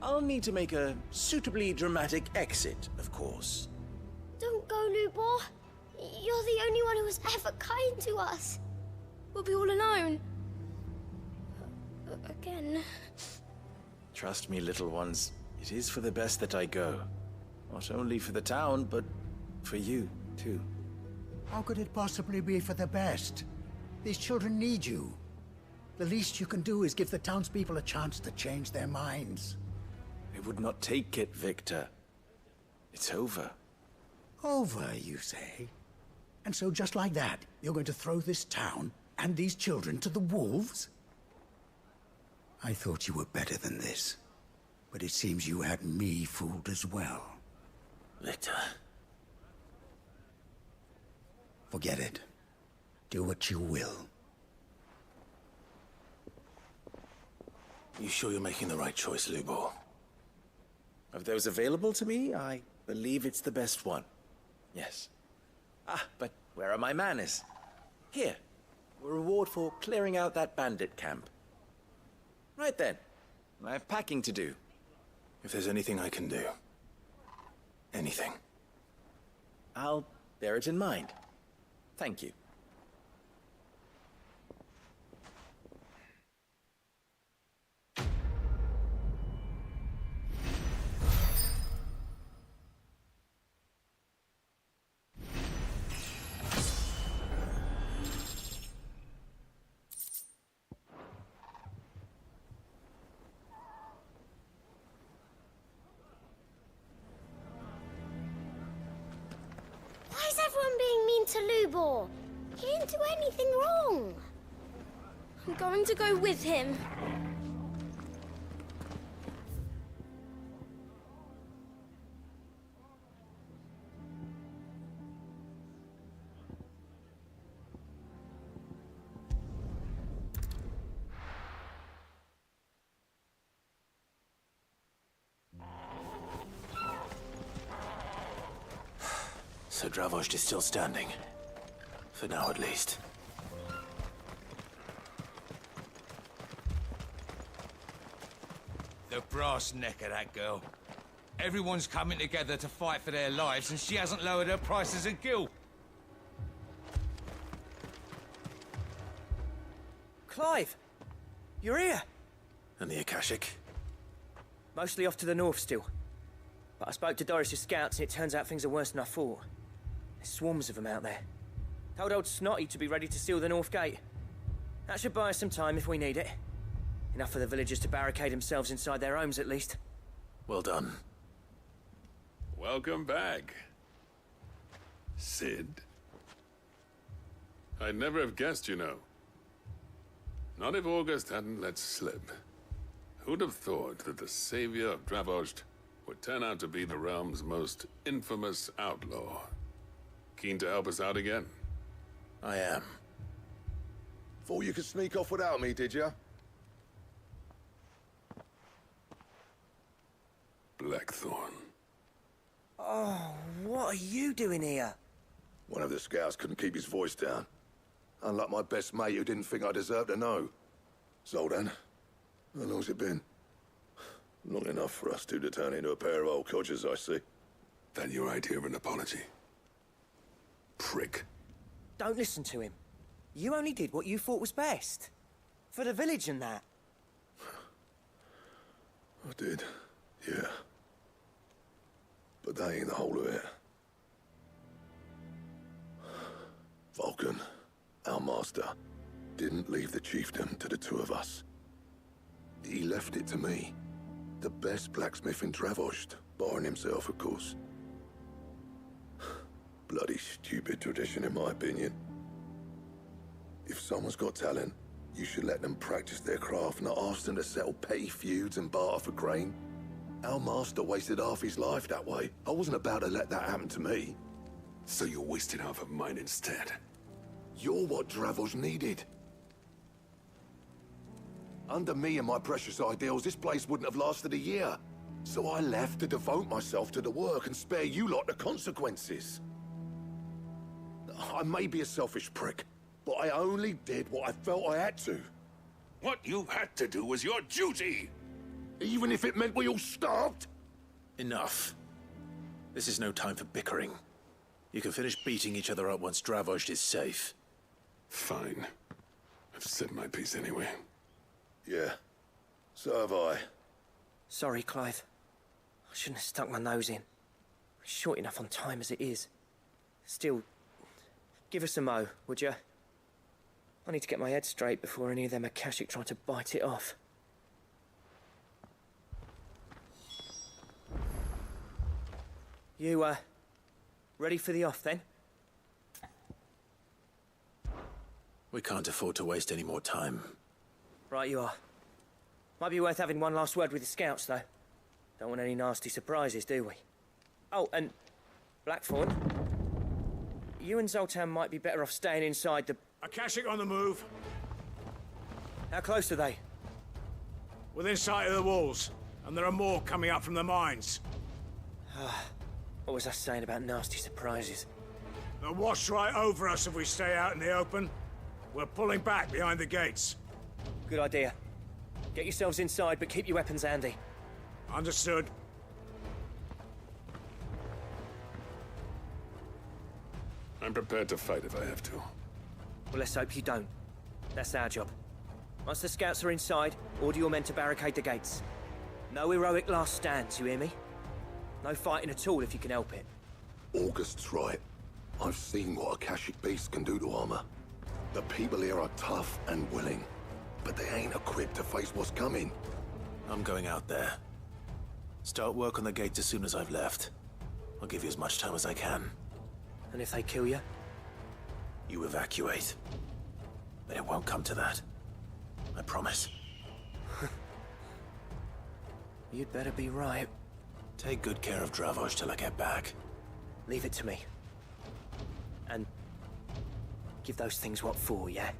I'll need to make a suitably dramatic exit, of course. Don't go, Lubor. You're the only one who was ever kind to us. We'll be all alone. Again. Trust me, little ones. It is for the best that I go. Not only for the town, but for you, too. How could it possibly be for the best? These children need you. The least you can do is give the townspeople a chance to change their minds. I would not take it, Victor. It's over. Over, you say? And so just like that, you're going to throw this town and these children to the wolves? I thought you were better than this. But it seems you had me fooled as well. Victor. Forget it. Do what you will. You sure you're making the right choice, Lubor? Of those available to me, I believe it's the best one. Yes. Ah, but where are my manners? Here. A reward for clearing out that bandit camp. Right then. I have packing to do. If there's anything I can do. Anything. I'll bear it in mind. Thank you. Why is everyone being mean to Lubor? He didn't do anything wrong. I'm going to go with him. So Dravost is still standing. For now, at least. The brass neck of that girl. Everyone's coming together to fight for their lives, and she hasn't lowered her prices a gill. Clive! You're here! And the Akashic? Mostly off to the north still. But I spoke to Doris's scouts, and it turns out things are worse than I thought. There's swarms of them out there. Told old Snotty to be ready to seal the north gate. That should buy us some time if we need it. Enough for the villagers to barricade themselves inside their homes, at least. Well done. Welcome back, Sid. I'd never have guessed, you know. Not if August hadn't let slip. Who'd have thought that the savior of Dravost would turn out to be the realm's most infamous outlaw? Keen to help us out again? I am. Thought you could sneak off without me, did you? Blackthorn. Oh, what are you doing here? One of the scouts couldn't keep his voice down. Unlike my best mate who didn't think I deserved to know. Zoltan, how long's it been? Long enough for us two to turn into a pair of old codgers, I see. That your idea of an apology? Prick. Don't listen to him. You only did what you thought was best. For the village and that. I did, yeah. But that ain't the whole of it. Vulcan, our master, didn't leave the chiefdom to the two of us. He left it to me. The best blacksmith in Dravost, barring himself, of course. Bloody stupid tradition, in my opinion. If someone's got talent, you should let them practice their craft, not ask them to settle petty feuds and barter for grain. Our master wasted half his life that way. I wasn't about to let that happen to me. So you wasted half of mine instead? You're what Dravost needed. Under me and my precious ideals, this place wouldn't have lasted a year. So I left to devote myself to the work and spare you lot the consequences. I may be a selfish prick, but I only did what I felt I had to. What you had to do was your duty! Even if it meant we all starved? Enough. This is no time for bickering. You can finish beating each other up once Dravost is safe. Fine. I've said my piece anyway. Yeah. So have I. Sorry, Clive. I shouldn't have stuck my nose in. We're short enough on time as it is. Still, give us a mo, would you? I need to get my head straight before any of them Akashic try to bite it off. You, ready for the off, then? We can't afford to waste any more time. Right you are. Might be worth having one last word with the scouts, though. Don't want any nasty surprises, do we? Oh, and Blackthorn, you and Zoltan might be better off staying inside the... Akashic on the move. How close are they? Within sight of the walls, and there are more coming up from the mines. What was I saying about nasty surprises? They'll wash right over us if we stay out in the open. We're pulling back behind the gates. Good idea. Get yourselves inside, but keep your weapons handy. Understood. I'm prepared to fight if I have to. Well, let's hope you don't. That's our job. Once the scouts are inside, order your men to barricade the gates. No heroic last stands, you hear me? No fighting at all if you can help it. August's right. I've seen what Akashic beasts can do to armor. The people here are tough and willing, but they ain't equipped to face what's coming. I'm going out there. Start work on the gates as soon as I've left. I'll give you as much time as I can. And if they kill you? You evacuate. But it won't come to that. I promise. You'd better be right. Take good care of Dravost till I get back. Leave it to me. And give those things what for, yeah?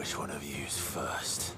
Which one of you's first?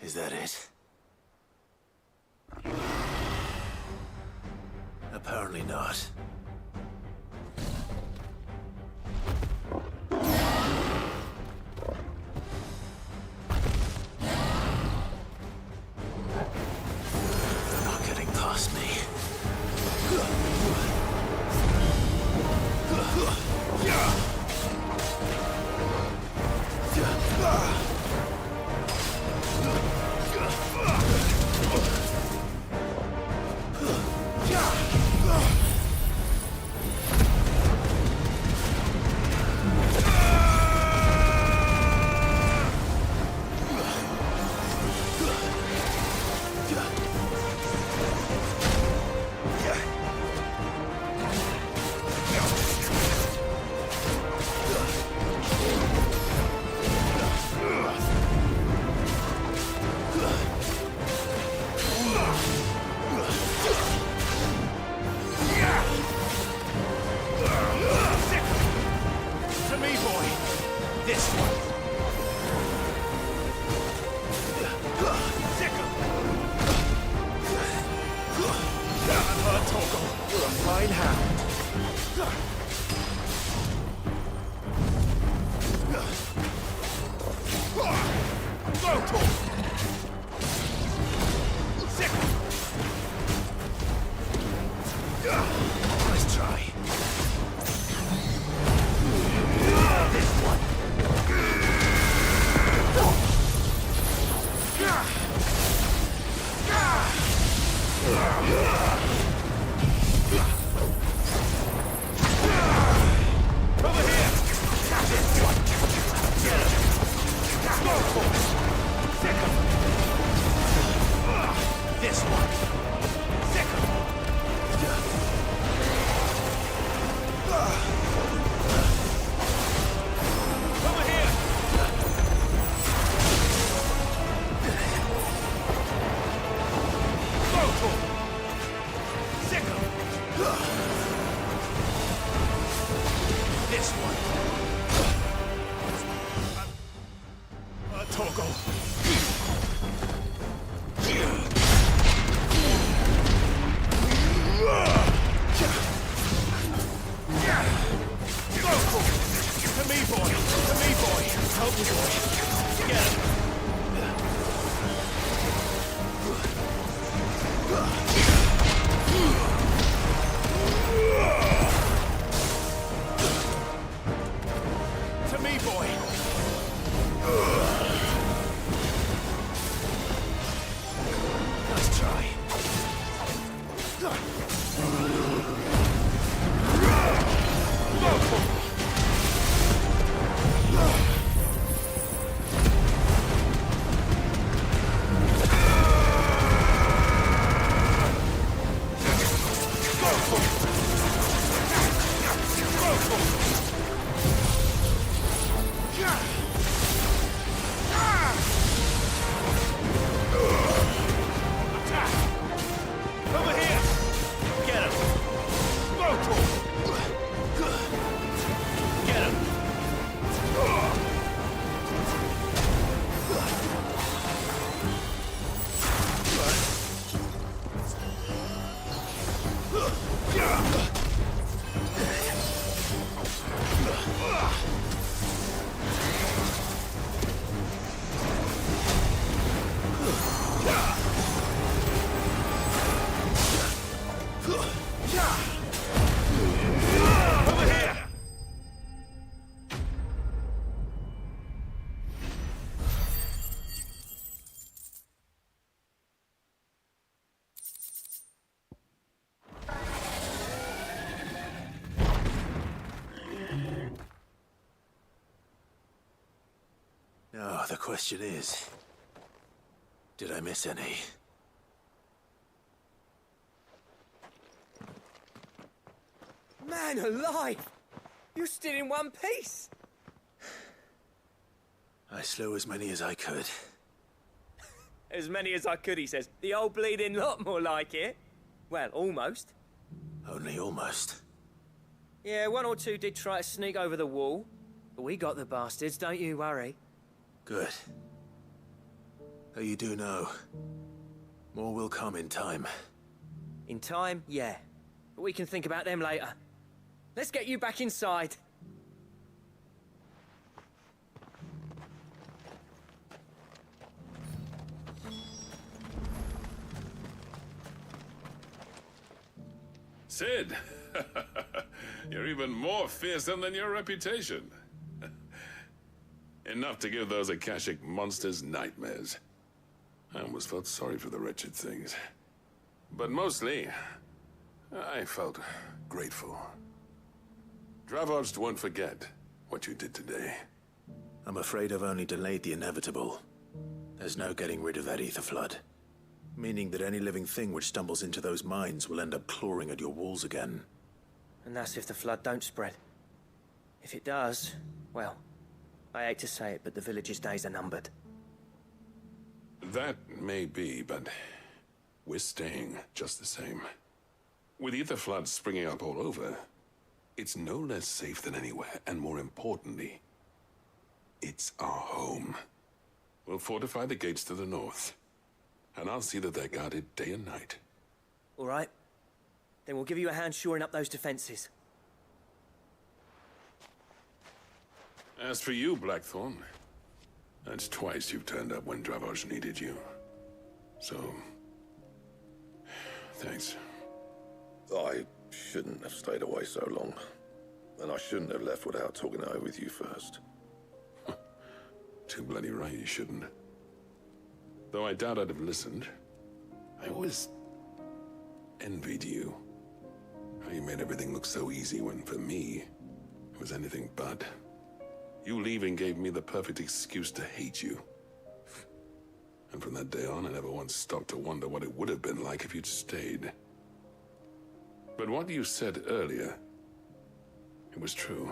Is that it? Apparently not. They're not getting past me. Nice try. This one. hope we can get him. To me, boy. Nice try. Over here! Get him! Local! Get him! Over here! Now, the question is, did I miss any? Man alive! You're still in one piece! I slew as many as I could. As many as I could, he says. The old bleeding lot, more like it. Well, almost. Only almost. Yeah, one or two did try to sneak over the wall. But we got the bastards, don't you worry. Good. Though you do know, more will come in time. In time, yeah. But we can think about them later. Let's get you back inside. Sid! You're even more fearsome than your reputation. Enough to give those Akashic monsters nightmares. I almost felt sorry for the wretched things. But mostly, I felt grateful. Dravoged won't forget what you did today. I'm afraid I've only delayed the inevitable. There's no getting rid of that ether flood. Meaning that any living thing which stumbles into those mines will end up clawing at your walls again. And that's if the flood don't spread. If it does, well, I hate to say it, but the village's days are numbered. That may be, but we're staying just the same. With ether floods springing up all over, it's no less safe than anywhere, and more importantly, it's our home. We'll fortify the gates to the north, and I'll see that they're guarded day and night. All right. Then we'll give you a hand shoring up those defenses. As for you, Blackthorn, that's twice you've turned up when Dravos needed you. So, thanks. I shouldn't have stayed away so long. And I shouldn't have left without talking it over with you first. Too bloody right you shouldn't. Though I doubt I'd have listened. I always envied you. How you made everything look so easy when, for me, it was anything but. You leaving gave me the perfect excuse to hate you. And from that day on, I never once stopped to wonder what it would have been like if you'd stayed. But what you said earlier, it was true.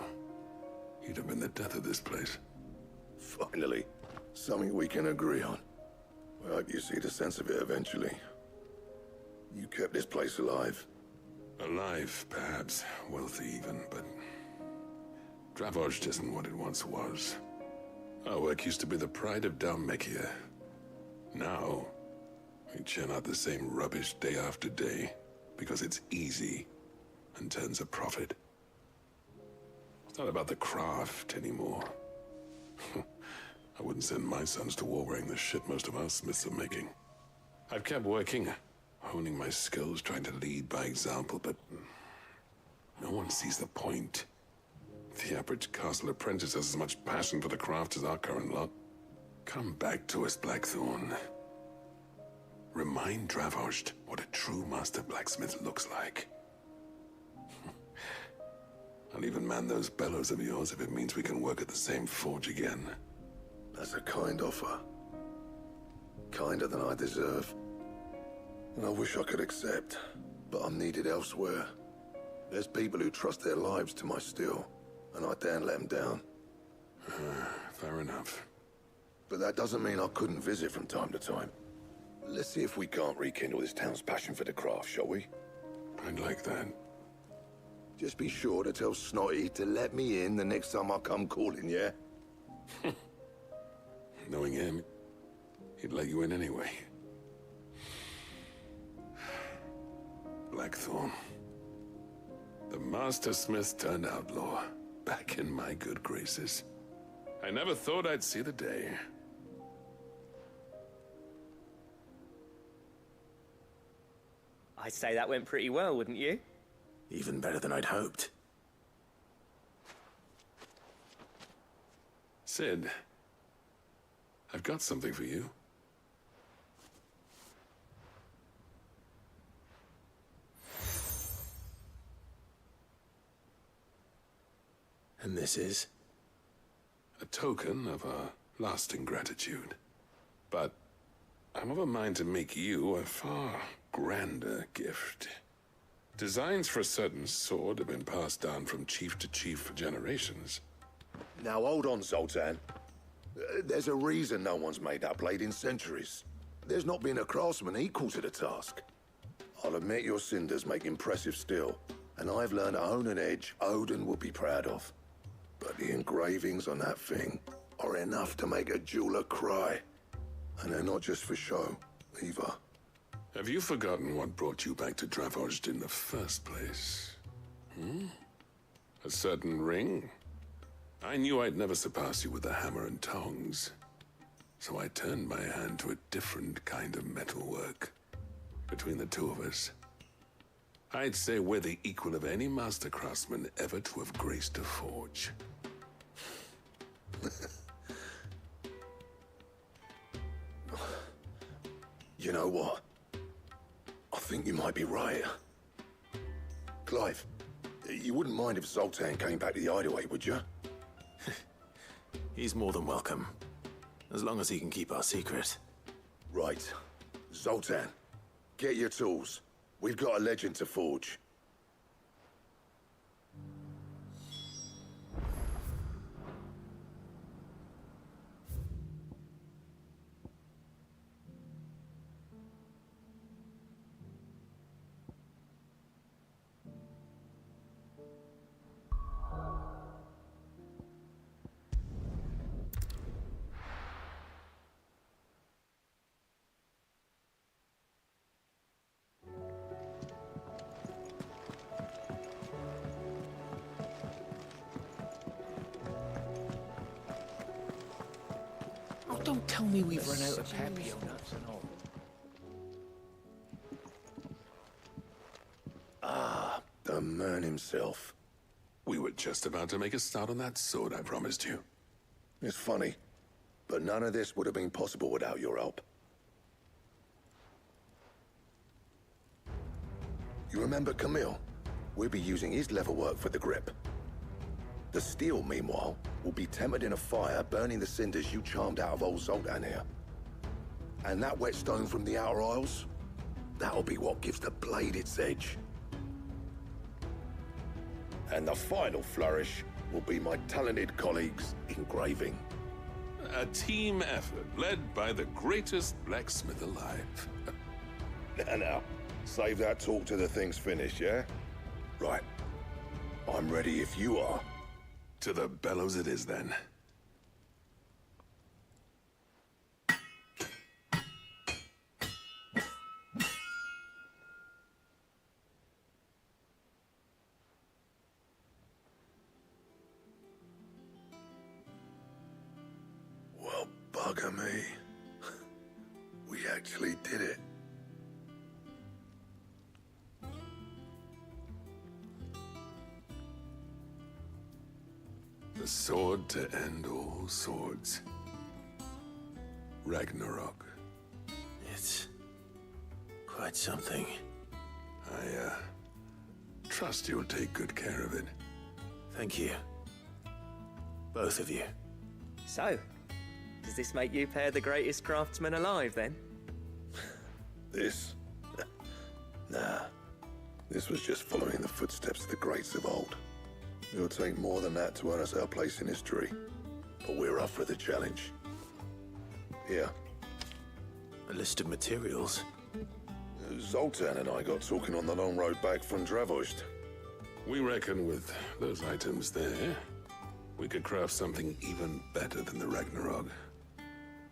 You'd have been the death of this place. Finally, something we can agree on. I hope you see the sense of it eventually. You kept this place alive. Alive, perhaps. Wealthy even, but Dravoged isn't what it once was. Our work used to be the pride of Dalmekia. Now, we churn out the same rubbish day after day because it's easy and turns a profit. It's not about the craft anymore. I wouldn't send my sons to war wearing the shit most of our smiths are making. I've kept working, honing my skills, trying to lead by example, but no one sees the point. The average castle apprentice has as much passion for the craft as our current lot. Come back to us, Blackthorn. Remind Dravost what a true master blacksmith looks like. I'll even man those bellows of yours if it means we can work at the same forge again. That's a kind offer. Kinder than I deserve. And I wish I could accept, but I'm needed elsewhere. There's people who trust their lives to my steel, and I daren't let them down. Fair enough. But that doesn't mean I couldn't visit from time to time. Let's see if we can't rekindle this town's passion for the craft, shall we? I'd like that. Just be sure to tell Snotty to let me in the next time I come calling, yeah? Knowing him, he'd let you in anyway. Blackthorn. The Master Smith turned outlaw, back in my good graces. I never thought I'd see the day. I'd say that went pretty well, wouldn't you? Even better than I'd hoped. Sid, I've got something for you. And this is? A token of our lasting gratitude. But I'm of a mind to make you a far grander gift. Designs for a certain sword have been passed down from chief to chief for generations. Now hold on, Zoltan. There's a reason no one's made that blade in centuries. There's not been a craftsman equal to the task. I'll admit your cinders make impressive steel, and I've learned to own an edge Odin would be proud of. But the engravings on that thing are enough to make a jeweler cry. And they're not just for show, either. Have you forgotten what brought you back to Dravost in the first place? A certain ring? I knew I'd never surpass you with the hammer and tongs. So I turned my hand to a different kind of metalwork. Between the two of us, I'd say we're the equal of any master craftsman ever to have graced a forge. You know what? I think you might be right. Clive, you wouldn't mind if Zoltan came back to the Hideaway, would you? He's more than welcome. As long as he can keep our secret. Right. Zoltan, get your tools. We've got a legend to forge. Don't tell me we've run out of Papio nuts and all. Ah, the man himself. We were just about to make a start on that sword I promised you. It's funny, but none of this would have been possible without your help. You remember Camille? We'll be using his leatherwork for the grip. The steel, meanwhile, will be tempered in a fire, burning the cinders you charmed out of old Zoltan here. And that whetstone from the Outer Isles, that'll be what gives the blade its edge. And the final flourish will be my talented colleagues' engraving. A team effort led by the greatest blacksmith alive. Now, save that talk till the thing's finished, yeah? Right. I'm ready if you are. To the bellows it is, then. Well actually did it. The sword to end all swords. Ragnarok. It's quite something. I trust you'll take good care of it. Thank you. Both of you. So, does this make you pair the greatest craftsman alive, then? This? Nah. This was just following the footsteps of the greats of old. It'll take more than that to earn us our place in history. But we're up for the challenge. Here. A list of materials. Zoltan and I got talking on the long road back from Dravost. We reckon with those items there, we could craft something even better than the Ragnarok.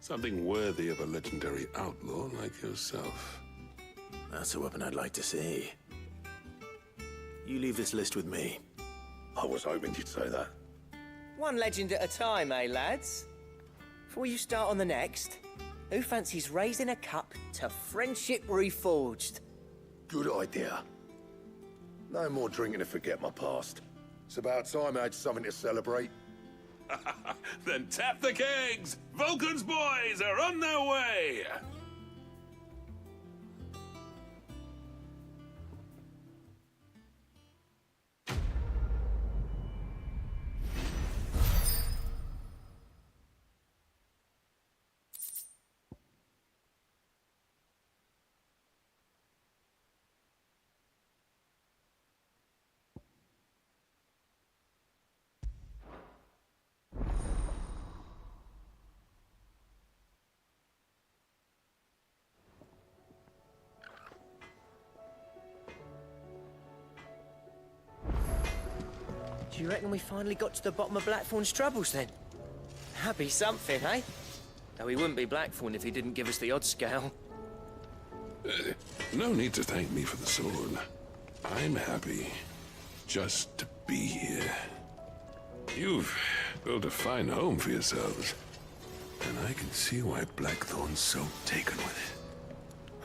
Something worthy of a legendary outlaw like yourself. That's a weapon I'd like to see. You leave this list with me. I was hoping you'd say that. One legend at a time, eh, lads? Before you start on the next, who fancies raising a cup to friendship reforged? Good idea. No more drinking to forget my past. It's about time I had something to celebrate. Then tap the kegs! Vulcan's boys are on their way! Do you reckon we finally got to the bottom of Blackthorn's troubles, then? That'd be something, eh? Though he wouldn't be Blackthorn if he didn't give us the odd scale. No need to thank me for the sword. I'm happy just to be here. You've built a fine home for yourselves, and I can see why Blackthorn's so taken with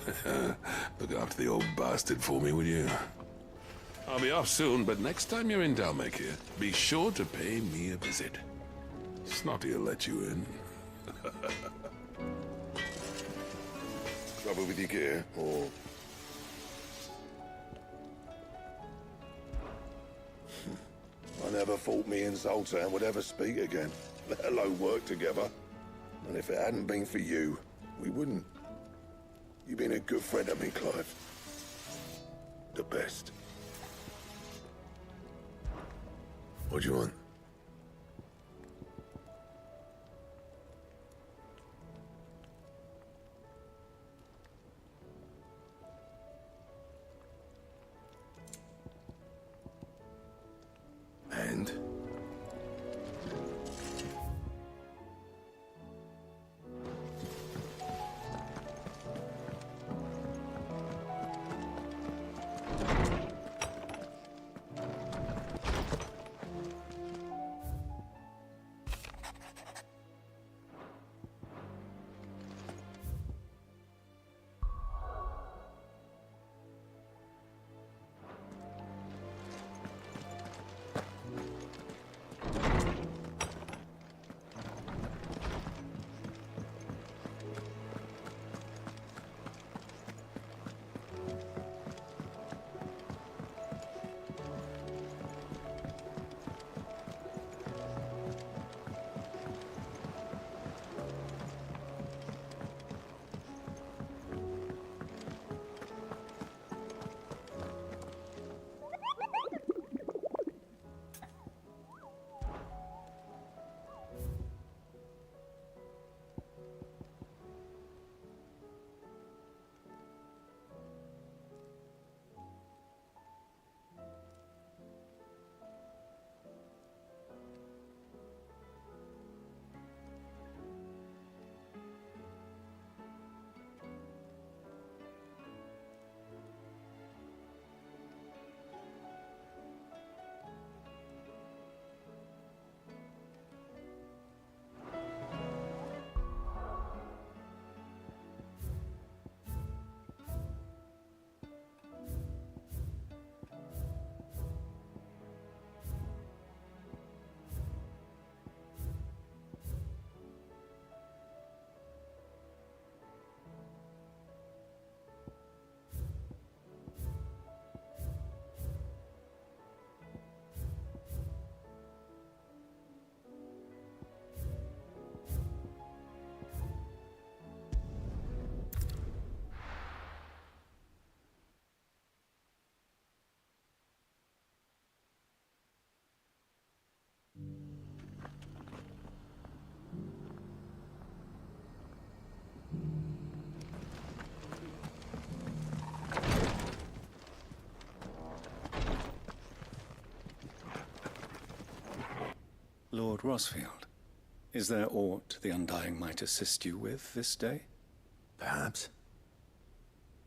it. Look after the old bastard for me, will you? I'll be off soon, but next time you're in Dalmekir, be sure to pay me a visit. Snotty will let you in. Trouble with your gear, or... I never thought me and Zoltan would ever speak again, let alone work together. And if it hadn't been for you, we wouldn't. You've been a good friend to me, Clive. The best. What do you want? And? Lord Rosfield, is there aught the Undying might assist you with this day? Perhaps.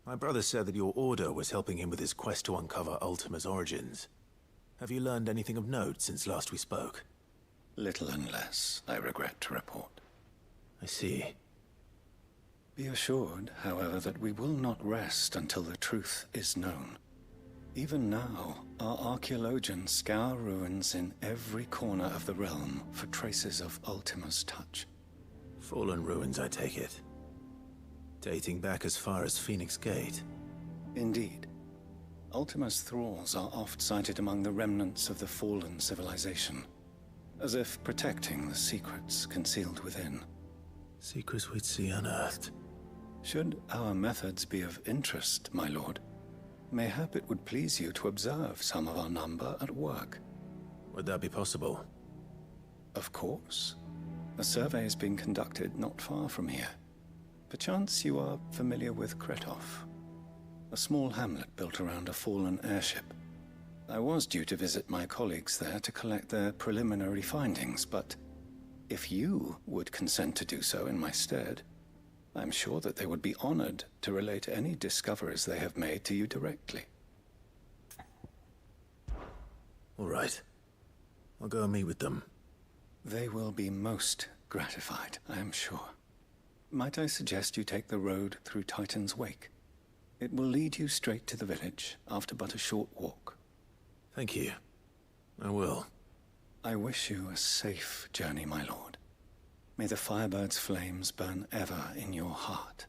My brother said that your order was helping him with his quest to uncover Ultima's origins. Have you learned anything of note since last we spoke? Little and less, I regret to report. I see. Be assured, however, that we will not rest until the truth is known. Even now, our archaeologians scour ruins in every corner of the realm for traces of Ultima's touch. Fallen ruins, I take it. Dating back as far as Phoenix Gate. Indeed. Ultima's thralls are oft sighted among the remnants of the fallen civilization, as if protecting the secrets concealed within. Secrets we'd see unearthed. Should our methods be of interest, my lord, mayhap it would please you to observe some of our number at work. Would that be possible? Of course. A survey is being conducted not far from here. Perchance you are familiar with Kretov, a small hamlet built around a fallen airship. I was due to visit my colleagues there to collect their preliminary findings, but if you would consent to do so in my stead, I'm sure that they would be honored to relate any discoveries they have made to you directly. All right. I'll go and meet with them. They will be most gratified, I am sure. Might I suggest you take the road through Titan's Wake? It will lead you straight to the village after but a short walk. Thank you. I will. I wish you a safe journey, my lord. May the Firebird's flames burn ever in your heart.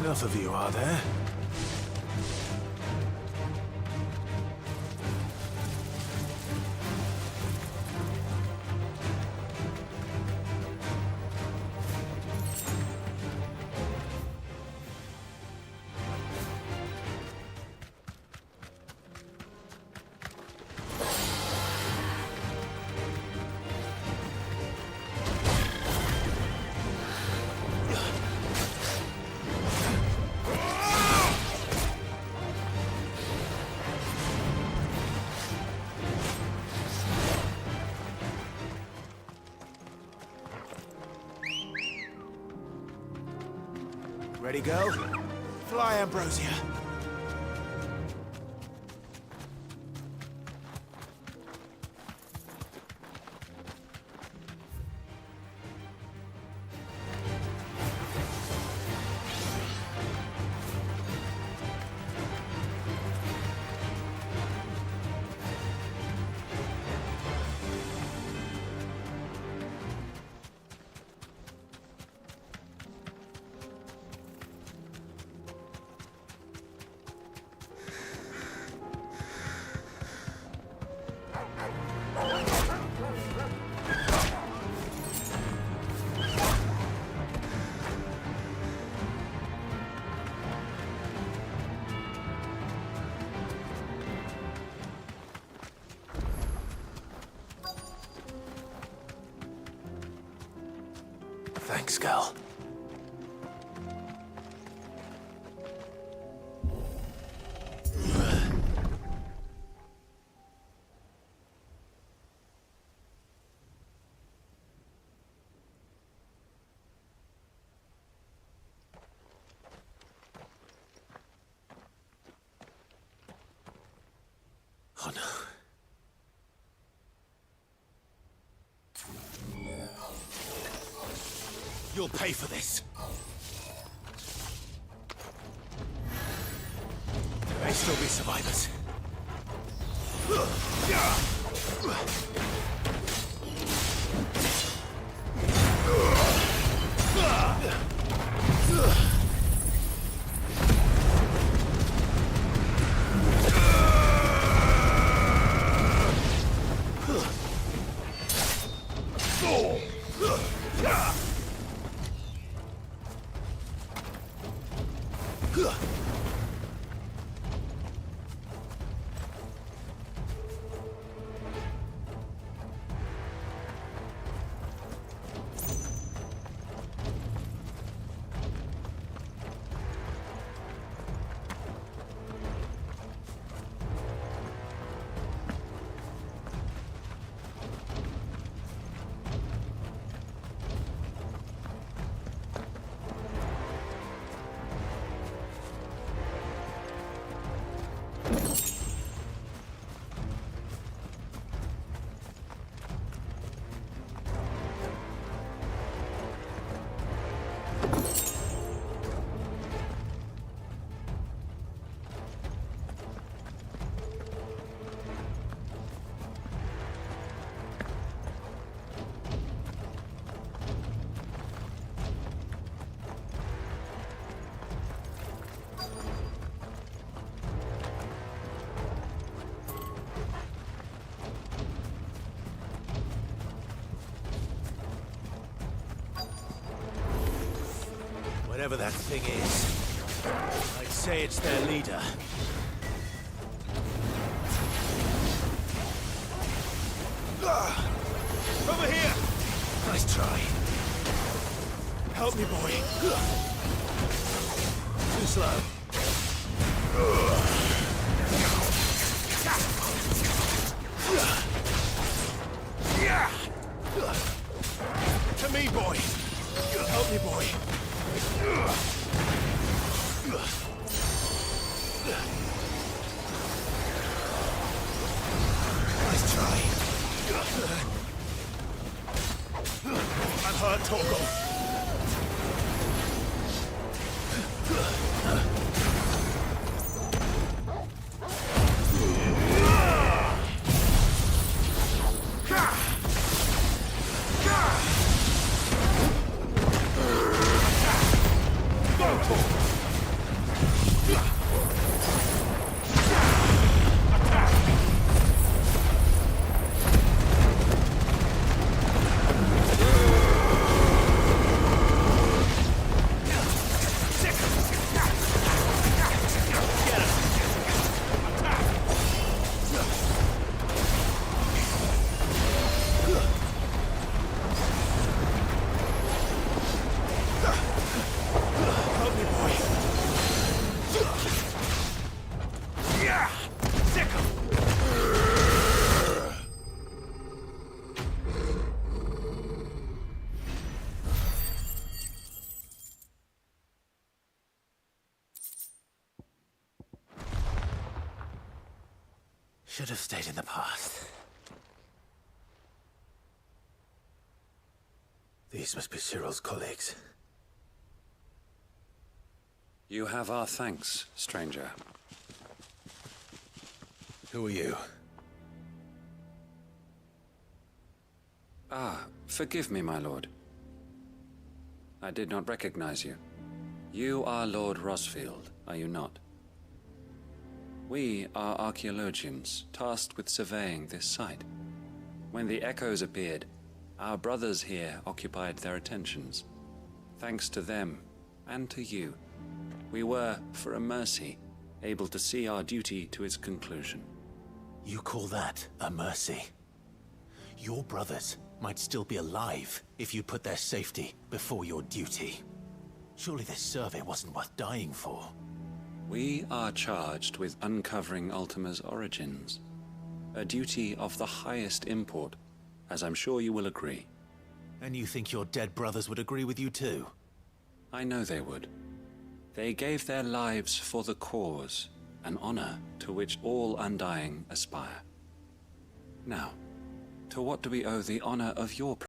Enough of you, are there? Ready, go? Fly, Ambrosia. Thanks, girl. Oh no. You'll pay for this. There may still be survivors. Whatever that thing is, I'd say it's their leader. Over here! Nice try. Help me, boy. Too slow. To me, boy. Help me, boy. Nice try. I'm hurt, Torgal. Should have stayed in the past. These must be Cyril's colleagues. You have our thanks, stranger. Who are you? Ah, forgive me, my lord. I did not recognize you. You are Lord Rosfield, are you not? We are archaeologians, tasked with surveying this site. When the echoes appeared, our brothers here occupied their attentions. Thanks to them, and to you, we were, for a mercy, able to see our duty to its conclusion. You call that a mercy? Your brothers might still be alive if you put their safety before your duty. Surely this survey wasn't worth dying for. We are charged with uncovering Ultima's origins. A duty of the highest import, as I'm sure you will agree. And you think your dead brothers would agree with you too? I know they would. They gave their lives for the cause, an honor to which all undying aspire. Now, to what do we owe the honor of your